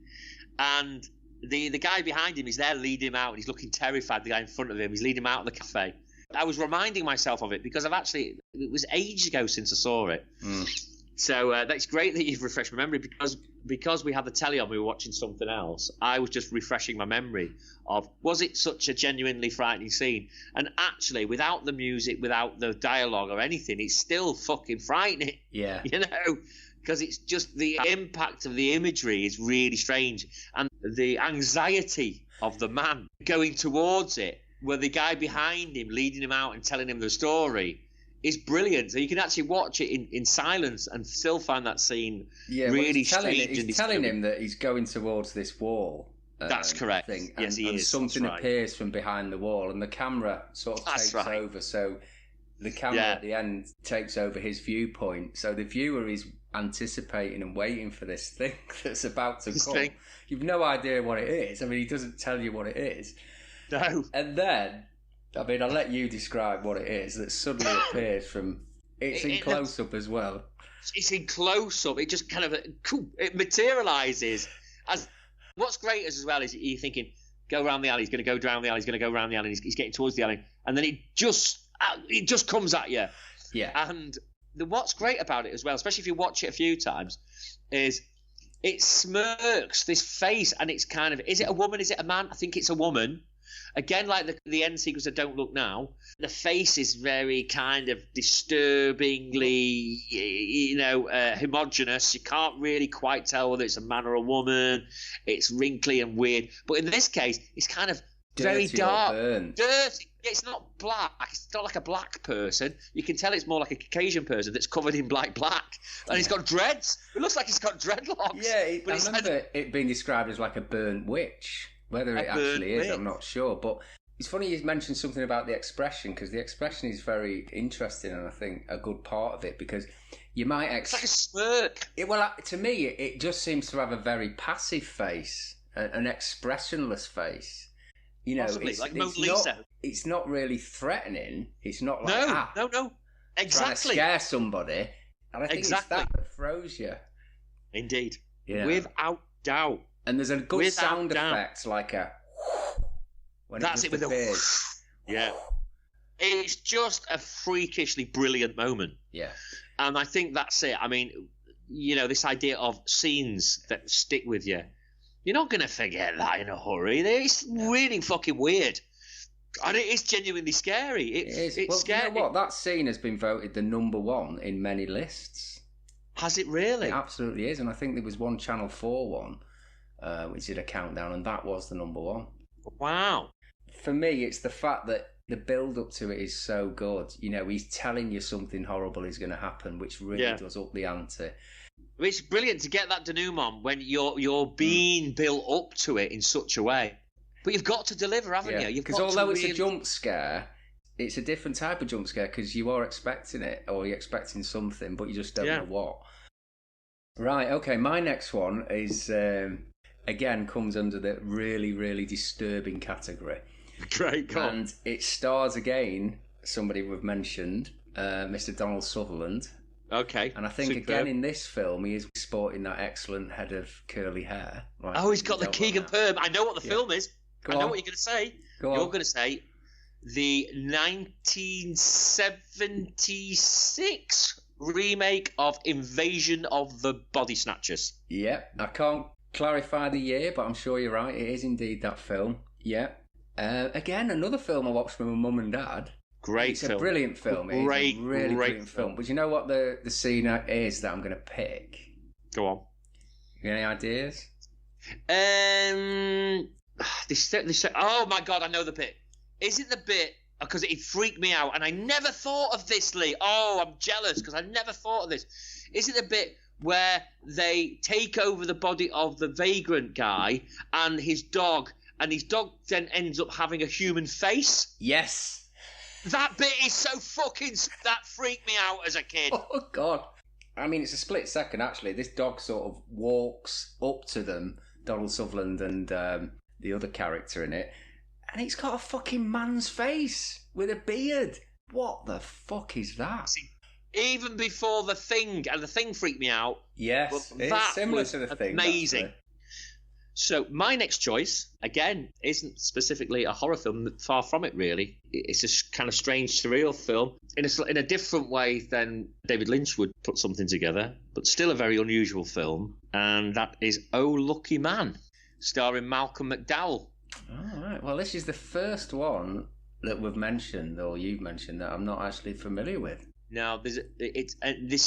And the guy behind him is there leading him out, and he's looking terrified. The guy in front of him, he's leading him out of the cafe. I was reminding myself of it because it was ages ago since I saw it. So that's great that you've refreshed my memory, because we had the telly on, we were watching something else. I was just refreshing my memory of, was it such a genuinely frightening scene? And actually, without the music, without the dialogue or anything, it's still fucking frightening. Yeah. Because it's just the impact of the imagery is really strange. And the anxiety of the man going towards it, where the guy behind him leading him out and telling him the story, is brilliant. So you can actually watch it in silence and still find that scene really strange. He's telling him that he's going towards this wall. That's correct. Thing, yes, he and is. Something appears from behind the wall, and the camera sort of takes over. So the camera at the end takes over his viewpoint. So the viewer is anticipating and waiting for this thing that's about to come. You've no idea what it is. I mean, he doesn't tell you what it is. No. And then, I mean, I'll let you describe what it is that suddenly appears from... It's in close-up as well. It's in close-up. It just kind of... It materialises. What's great as well is you're thinking, go around the alley, he's going to go down the alley, he's going to go around the alley, and he's getting towards the alley. And then it just comes at you. Yeah. And what's great about it as well, especially if you watch it a few times, is it smirks this face, and it's kind of... Is it a woman? Is it a man? I think it's a woman. Again, like the end sequence of Don't Look Now, the face is very kind of disturbingly, homogenous. You can't really quite tell whether it's a man or a woman. It's wrinkly and weird. But in this case, it's kind of very dark. Dirty. It's not black. It's not like a black person. You can tell it's more like a Caucasian person that's covered in black. And he's got dreads. It looks like he's got dreadlocks. Yeah, I remember it being described as like a burnt witch. Whether it actually is, I'm not sure. But it's funny you mentioned something about the expression, because the expression is very interesting, and I think a good part of it, because you might... It's like a smirk. To me, it just seems to have a very passive face, an expressionless face. Possibly, like Mona Lisa. It's not really threatening. It's not like, No. Exactly. Trying to scare somebody. And I think it's that throws you. Indeed. Without doubt. And there's a good sound effect, like a... When that's it with appears. Yeah. It's just a freakishly brilliant moment. Yeah. And I think that's it. I mean, this idea of scenes that stick with you. You're not going to forget that in a hurry. It's really fucking weird. And it is genuinely scary. It's scary. You know what? That scene has been voted the number one in many lists. Has it really? It absolutely is. And I think there was one Channel 4 one, which did a countdown, and that was the number one. Wow. For me, it's the fact that the build-up to it is so good. He's telling you something horrible is going to happen, which really does up the ante. It's brilliant to get that denouement when you're being built up to it in such a way. But you've got to deliver, haven't you? Because although it's a jump scare, it's a different type of jump scare, because you are expecting it, or you're expecting something, but you just don't know what. Right, okay, my next one is... again, comes under the really, really disturbing category. Great, go on. And it stars again somebody we've mentioned, Mr. Donald Sutherland. Okay. And I think again in this film he is sporting that excellent head of curly hair. Like, he's got the Keegan perm. I know what the film is. I know what you're going to say. You're going to say the 1976 remake of Invasion of the Body Snatchers. Yeah, I can't clarify the year, but I'm sure you're right. It is indeed that film. Yeah. Again, another film I watched with my mum and dad. It's a brilliant film. It's a really brilliant film. But you know what the scene is that I'm going to pick? Go on. You got any ideas? Oh my God, I know the bit. Is it the bit, because it freaked me out, and I never thought of this, Lee. Oh, I'm jealous, because I never thought of this. Is it the bit where they take over the body of the vagrant guy and his dog then ends up having a human face? Yes. That bit is so fucking... That freaked me out as a kid. Oh, God. I mean, it's a split second, actually. This dog sort of walks up to them, Donald Sutherland and the other character in it, and it's got a fucking man's face with a beard. What the fuck is that? See, even before The Thing, and The Thing freaked me out. Yes, it's similar to The Thing. Amazing. So my next choice, again, isn't specifically a horror film. Far from it, really. It's a kind of strange, surreal film in a different way than David Lynch would put something together, but still a very unusual film. And that is Oh Lucky Man, starring Malcolm McDowell. All right. Well, this is the first one that we've mentioned, or you've mentioned, that I'm not actually familiar with. Now, this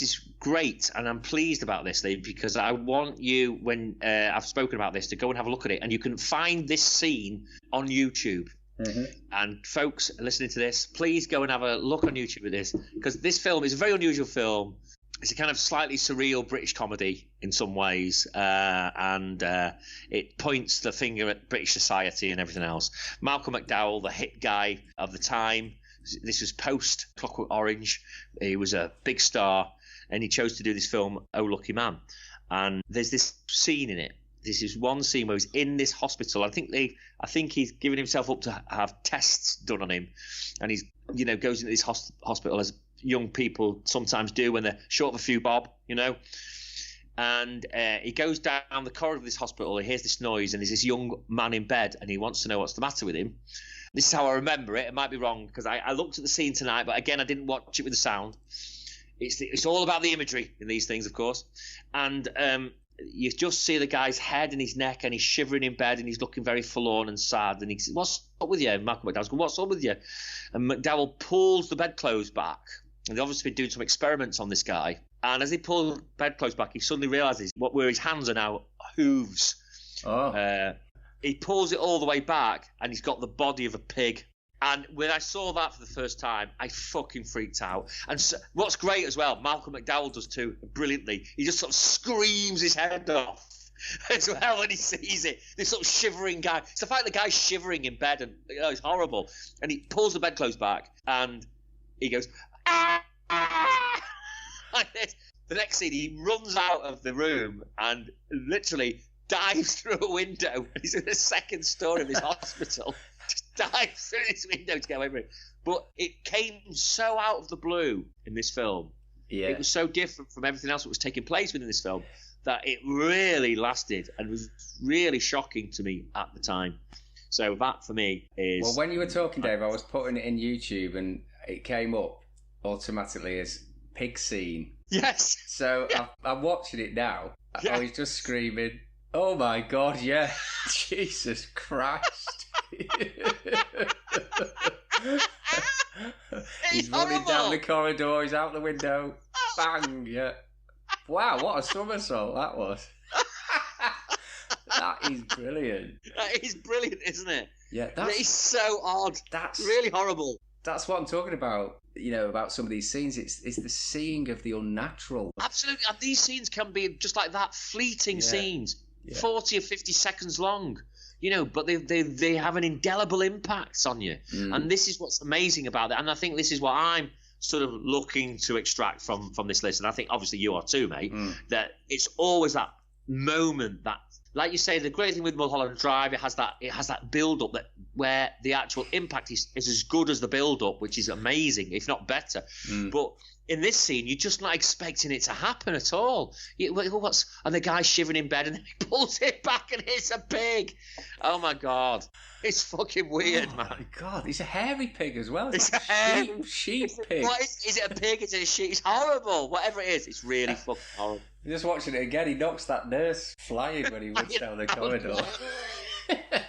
is great, and I'm pleased about this, Lee, because I want you, when I've spoken about this, to go and have a look at it. And you can find this scene on YouTube. Mm-hmm. And folks listening to this, please go and have a look on YouTube at this, because this film is a very unusual film. It's a kind of slightly surreal British comedy in some ways, and it points the finger at British society and everything else. Malcolm McDowell, the hit guy of the time. This was post Clockwork Orange. He was a big star, and he chose to do this film, Oh Lucky Man. And there's this scene in it. This is one scene where he's in this hospital. I think he's given himself up to have tests done on him, and he's goes into this hospital as young people sometimes do when they're short of a few bob, And he goes down the corridor of this hospital. He hears this noise, and there's this young man in bed, and he wants to know what's the matter with him. This is how I remember it. It might be wrong, because I looked at the scene tonight, but again, I didn't watch it with the sound. It's all about the imagery in these things, of course. And you just see the guy's head and his neck, and he's shivering in bed, and he's looking very forlorn and sad. And he says, "What's up with you?" Malcolm McDowell's going, "What's up with you?" And McDowell pulls the bedclothes back. And they've obviously been doing some experiments on this guy. And as he pulls the bedclothes back, he suddenly realises where his hands are now hooves. Oh. He pulls it all the way back, and he's got the body of a pig. And when I saw that for the first time, I fucking freaked out. And so, what's great as well, Malcolm McDowell does too, brilliantly. He just sort of screams his head off as well when he sees it. This sort of shivering guy. It's the fact the guy's shivering in bed, and it's horrible. And he pulls the bedclothes back, and he goes, "Ah!" like this. The next scene, he runs out of the room and literally dives through a window. He's in the second story of his hospital. Just dives through this window to get away from it. But it came so out of the blue in this film. Yeah. It was so different from everything else that was taking place within this film that it really lasted and was really shocking to me at the time. So that, for me, is... Well, when you were talking, Dave, I was putting it in YouTube, and it came up automatically as pig scene. Yes. So yeah. I'm watching it now. Yeah. I was just screaming, "Oh my God, yeah." Jesus Christ. He's running down the corridor, he's out the window. Bang, yeah. Wow, what a somersault that was. That is brilliant. That is brilliant, isn't it? Yeah, that is so odd. That's really horrible. That's what I'm talking about, about some of these scenes. It's the seeing of the unnatural. Absolutely. And these scenes can be just like that, fleeting scenes, 40 or 50 seconds long, but they have an indelible impact on you. Mm. And this is what's amazing about it. And I think this is what I'm sort of looking to extract from this list. And I think obviously you are too, mate, that it's always that moment that, like you say, the great thing with Mulholland Drive, it has that build-up where the actual impact is as good as the build-up, which is amazing, if not better. Mm. But in this scene, you're just not expecting it to happen at all. And the guy's shivering in bed, and then he pulls it back, and it's a pig. Oh my God, it's fucking weird, man. Oh my God, it's a hairy pig as well. It's a hairy sheep pig. What is it? A pig? Is it a sheep? It's horrible. Whatever it is, it's really fucking horrible. Just watching it again, he knocks that nurse flying when he runs down the corridor.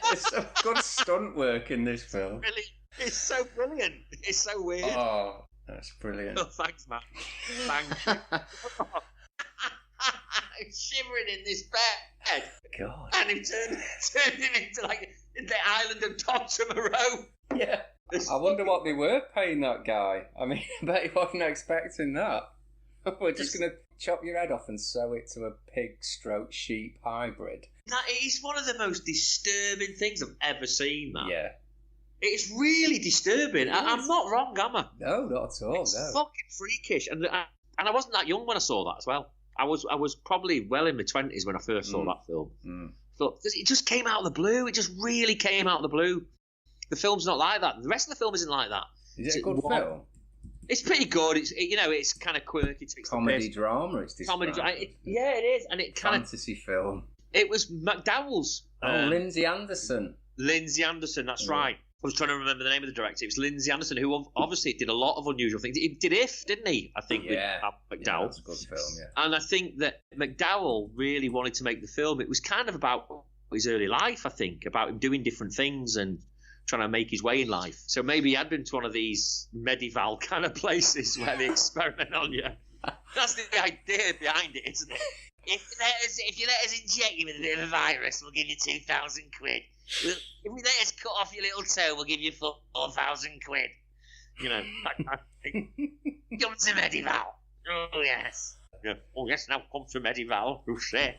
There's some good stunt work in this film. Really, it's so brilliant. It's so weird. Oh, that's brilliant. Oh, thanks, man. Thank you. I'm shivering in this bed. God. And he turned him into like the island of Dr. Moreau. Yeah. I wonder what they were paying that guy. I mean, I bet he wasn't expecting that. We're just going to chop your head off and sew it to a pig/sheep hybrid. That is one of the most disturbing things I've ever seen, man. Yeah. It's really disturbing. I'm not wrong, am I? No, not at all. It's no. fucking freakish. And I wasn't that young when I saw that as well. I was probably well in my 20s when I first saw that film. But it just came out of the blue. It just really came out of the blue. The film's not like that. The rest of the film isn't like that. Is it a good film? It's pretty good. It's kind of quirky. Comedy drama. It's comedy. Yeah, it is, and it kind of fantasy film. It was McDowell's. Lindsay Anderson. Lindsay Anderson. That's right. I was trying to remember the name of the director. It was Lindsay Anderson, who obviously did a lot of unusual things. He did If, didn't he? I think with McDowell. Yeah, that's a good film. Yeah. And I think that McDowell really wanted to make the film. It was kind of about his early life. I think about him doing different things and trying to make his way in life. So maybe he had been to one of these medieval kind of places where they experiment on you. That's the idea behind it, isn't it? If you let us inject you with a bit of a virus, we'll give you 2,000 quid. If we let us cut off your little toe, we'll give you 4,000 quid. You know, that kind of thing. Come to medieval. Oh yes. Yeah. Oh yes. Now come to medieval. Who say?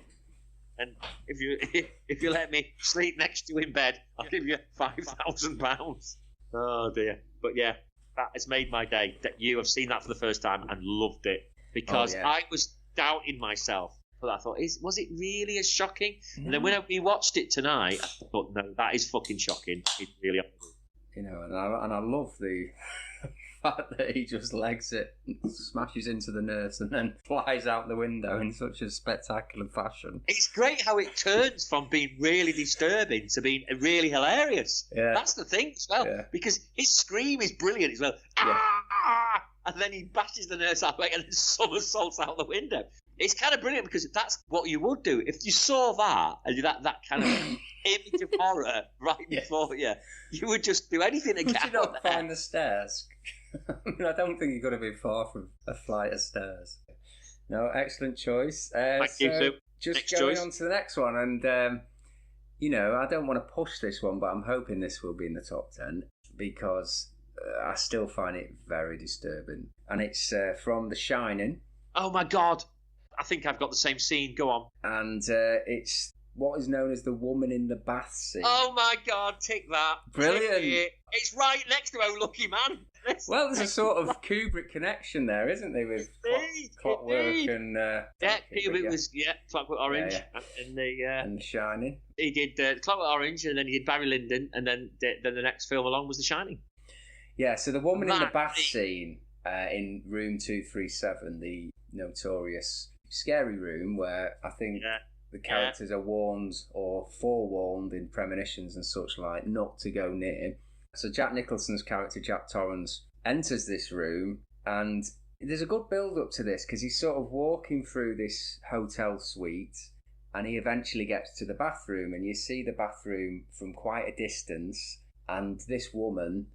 And if you let me sleep next to you in bed, I'll give you £5,000. Oh dear. But yeah, that has made my day. That you have seen that for the first time and loved it, because I was doubting myself. But I thought, was it really as shocking? Mm. And then when we watched it tonight, I thought, no, that is fucking shocking. It's really, you know, and I love the fact that he just legs it, smashes into the nurse, and then flies out the window in such a spectacular fashion. It's great how it turns from being really disturbing to being really hilarious. Yeah. That's the thing as well, because his scream is brilliant as well. Ah! And then he bashes the nurse out and then somersaults out the window. It's kind of brilliant because that's what you would do if you saw that and that kind of image of horror right before you. You would just do anything to get out. Would you not find the stairs? I mean, I don't think you've got to be far from a flight of stairs. No, excellent choice. Thank you, Sue. Just next going choice. on to the next one, and you know, I don't want to push this one, but I'm hoping this will be in the top 10 because I still find it very disturbing, and it's from The Shining. Oh my God! I think I've got the same scene. Go on. And it's what is known as the woman in the bath scene. Oh my God! Tick that. Brilliant. Tick it. It's right next to Oh Lucky Man. Well, there's a sort of Kubrick connection there, isn't there, with Clockwork and... Kubrick was, Clockwork Orange and The Shining. He did Clockwork Orange, and then he did Barry Lyndon, and then the next film along was The Shining. Yeah, so the woman in the bath scene in room 237, the notorious scary room where I think the characters are warned or forewarned in premonitions and such like not to go near. So Jack Nicholson's character, Jack Torrance, enters this room, and there's a good build-up to this because he's sort of walking through this hotel suite, and he eventually gets to the bathroom, and you see the bathroom from quite a distance, and this woman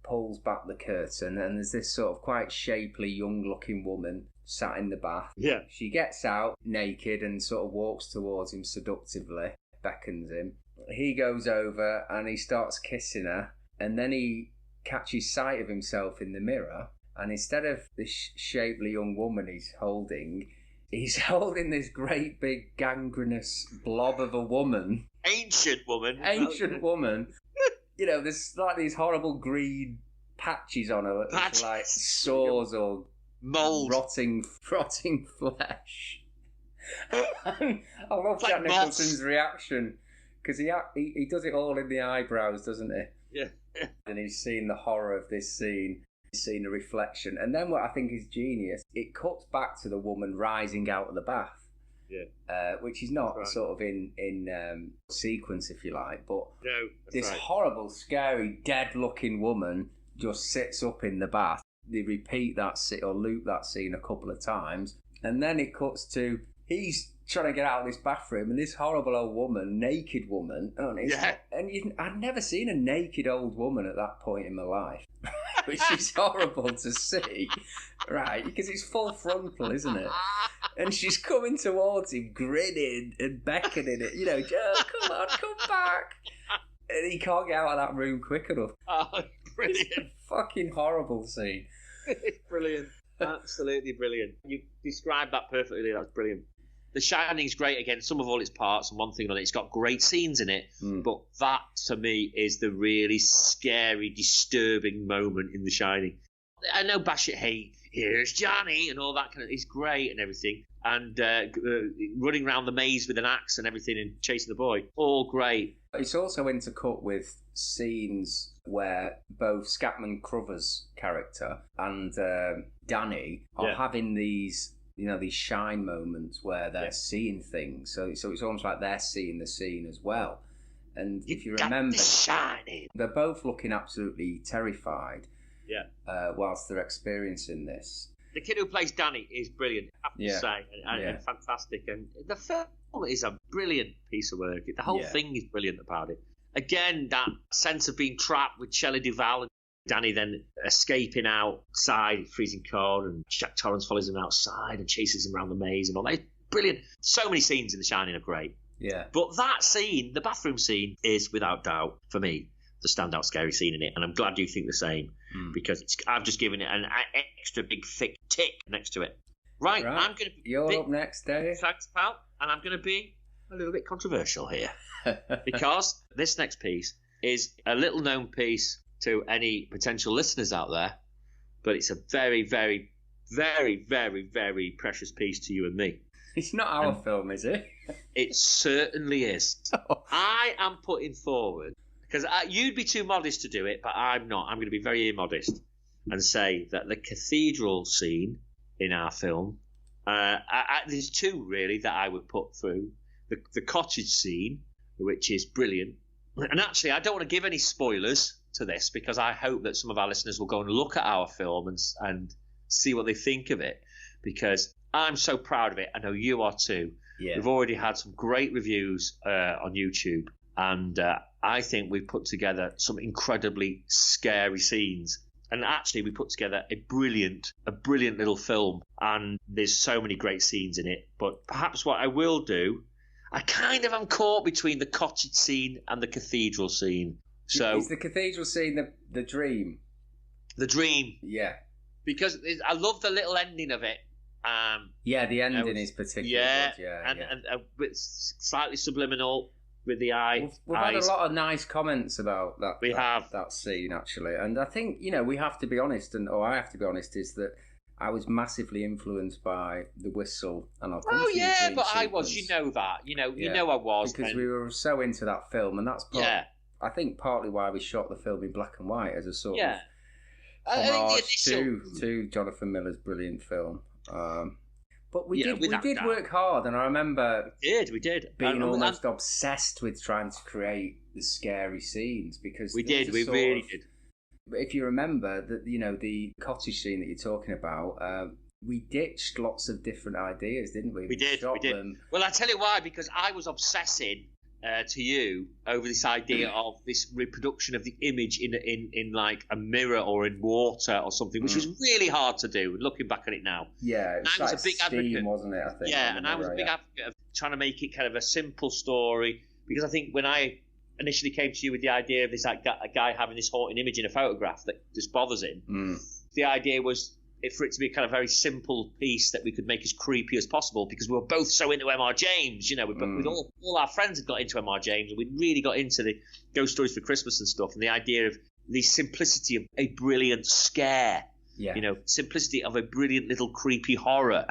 pulls back the curtain, and there's this sort of quite shapely, young-looking woman sat in the bath. Yeah. She gets out naked and sort of walks towards him seductively, beckons him. He goes over and he starts kissing her. And then he catches sight of himself in the mirror, and instead of this shapely young woman he's holding this great big gangrenous blob of a woman. Ancient woman. You know, there's like these horrible green patches on her, like sores or mold, rotting flesh. I love Jack Nicholson's reaction because he does it all in the eyebrows, doesn't he? Yeah. And he's seen the horror of this scene. He's seen the reflection. And then what I think is genius, it cuts back to the woman rising out of the bath. Yeah. Which is not sort of in sequence, if you like. But this horrible, scary, dead-looking woman just sits up in the bath. They repeat that or loop that scene a couple of times. And then it cuts to he's trying to get out of this bathroom, and this horrible old woman, naked woman, I'd never seen a naked old woman at that point in my life, which is horrible to see, right? Because it's full frontal, isn't it? And she's coming towards him, grinning and beckoning it, Joe, come on, come back. And he can't get out of that room quick enough. Oh, brilliant. It's a fucking horrible scene. It's brilliant. Absolutely brilliant. You described that perfectly. That's brilliant. The Shining's great again, some of all its parts, and one thing on it, it's got great scenes in it, but that, to me, is the really scary, disturbing moment in The Shining. I know Bash it, hey, here's Johnny, and all that kind of, it's great and everything, and running around the maze with an axe and everything and chasing the boy, all great. It's also intercut with scenes where both Scatman Crothers' character and Danny are having these shine moments where they're seeing things. So it's almost like they're seeing the scene as well. And if you remember, they're both looking absolutely terrified. Whilst they're experiencing this. The kid who plays Danny is brilliant, I have to say, and fantastic. And the film is a brilliant piece of work. The whole thing is brilliant about it. Again, that sense of being trapped with Shelley Duvall and Danny then escaping outside, freezing cold, and Jack Torrance follows him outside and chases him around the maze and all that. It's brilliant. So many scenes in The Shining are great. Yeah. But that scene, the bathroom scene, is without doubt, for me, the standout scary scene in it. And I'm glad you think the same, because I've just given it an extra big thick tick next to it. Right. I'm going to. You're up next, Dave. Thanks, pal. And I'm going to be a little bit controversial here, because this next piece is a little known piece to any potential listeners out there, but it's a very, very, very, very, very precious piece to you and me. It's not our film, is it? It certainly is. I am putting forward, because you'd be too modest to do it, but I'm not. I'm going to be very immodest and say that the cathedral scene in our film, there's two really that I would put through. The cottage scene, which is brilliant. And actually, I don't want to give any spoilers to this, because I hope that some of our listeners will go and look at our film and see what they think of it, because I'm so proud of it. I know you are too. Yeah. We've already had some great reviews on YouTube, and I think we've put together some incredibly scary scenes. And actually, we put together a brilliant little film, and there's so many great scenes in it. But perhaps what I will do, I kind of am caught between the cottage scene and the cathedral scene. So is the cathedral scene the dream? The dream. Yeah. Because I love the little ending of it. The ending is particularly good. And a bit slightly subliminal with the eye. We've had a lot of nice comments about that. We have that scene, actually. And I think, we have to be honest, I have to be honest, is that I was massively influenced by The Whistle, and I'll come to the dream but sequence. I was. You know that. You know I was. Because we were so into that film, and that's I think partly why we shot the film in black and white as a sort of homage to Jonathan Miller's brilliant film. But we did work hard, and I remember we did being almost obsessed with trying to create the scary scenes, because we really did. If you remember that, the cottage scene that you're talking about, we ditched lots of different ideas, didn't we? We did. Them. Well, I tell you why, because I was obsessing to you over this idea of this reproduction of the image in like a mirror or in water or something, which was really hard to do. Looking back at it now, it was like a big advocate, wasn't it? I think. Yeah, and I was a big advocate of trying to make it kind of a simple story, because I think when I initially came to you with the idea of this a guy having this haunting image in a photograph that just bothers him, the idea was for it to be a kind of very simple piece that we could make as creepy as possible, because we were both so into M.R. James, with all our friends had got into M.R. James, and we'd really got into the Ghost Stories for Christmas and stuff, and the idea of the simplicity of a brilliant scare, simplicity of a brilliant little creepy horror.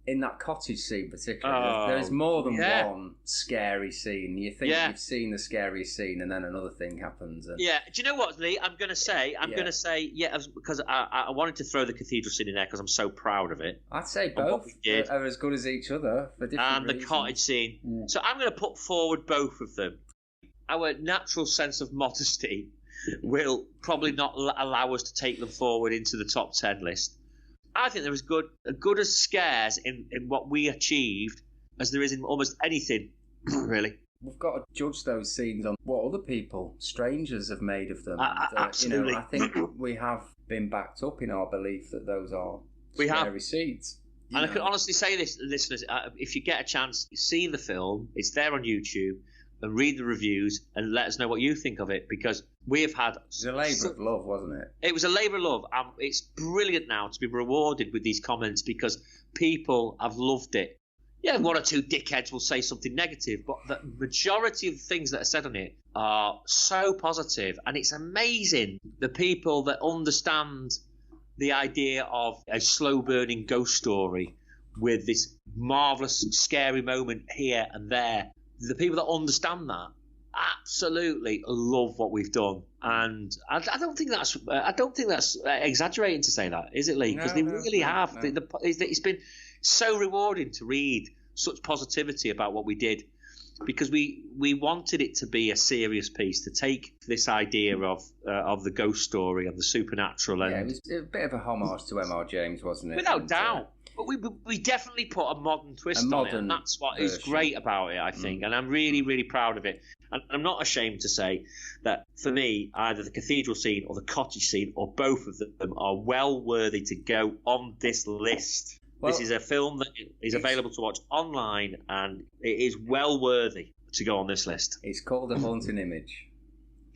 In that cottage scene particularly, there's more than one scary scene. You think you've seen the scary scene, and then another thing happens. And... Yeah. Do you know what, Lee? I'm going to say, because I wanted to throw the cathedral scene in there because I'm so proud of it. I'd say both are as good as each other for different reasons. The cottage scene. Yeah. So I'm going to put forward both of them. Our natural sense of modesty will probably not allow us to take them forward into the top 10 list. I think there was good as scares in what we achieved as there is in almost anything, really. We've got to judge those scenes on what other people, strangers, have made of them. Absolutely. I think we have been backed up in our belief that those are scary scenes. I can honestly say this, listeners, if you get a chance, see the film. It's there on YouTube. And read the reviews and let us know what you think of it, because we have had... It was a labour of love, wasn't it? It was a labour of love. It's brilliant now to be rewarded with these comments because people have loved it. Yeah, one or two dickheads will say something negative, but the majority of the things that are said on it are so positive, and it's amazing the people that understand the idea of a slow-burning ghost story with this marvellous, scary moment here and there. The people that understand that absolutely love what we've done, and I don't think that's exaggerating to say that, is it, Lee? Because they really have. No. It's been so rewarding to read such positivity about what we did, because we wanted it to be a serious piece, to take this idea of the ghost story and the supernatural. And it was a bit of a homage to M.R. James, wasn't it? Without doubt. But we definitely put a modern twist on it, and that's what is great about it, I think. And I'm really, really proud of it. And I'm not ashamed to say that, for me, either the cathedral scene or the cottage scene, or both of them, are well worthy to go on this list. Well, this is a film that is available to watch online, and it is well worthy to go on this list. It's called A Haunting Image.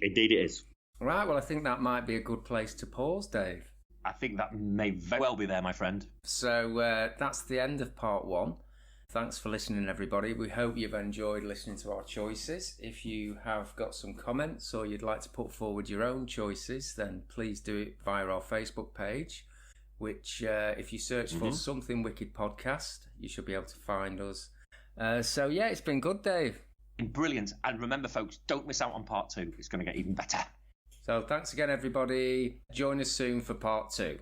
Indeed it is. Right, well, I think that might be a good place to pause, Dave. I think that may very well be there, my friend. So that's the end of part 1. Thanks for listening, everybody. We hope you've enjoyed listening to our choices. If you have got some comments or you'd like to put forward your own choices, then please do it via our Facebook page, which if you search for Something Wicked Podcast, you should be able to find us. So yeah, it's been good, Dave. Brilliant. And remember, folks, don't miss out on part 2. It's going to get even better. So thanks again, everybody. Join us soon for part 2.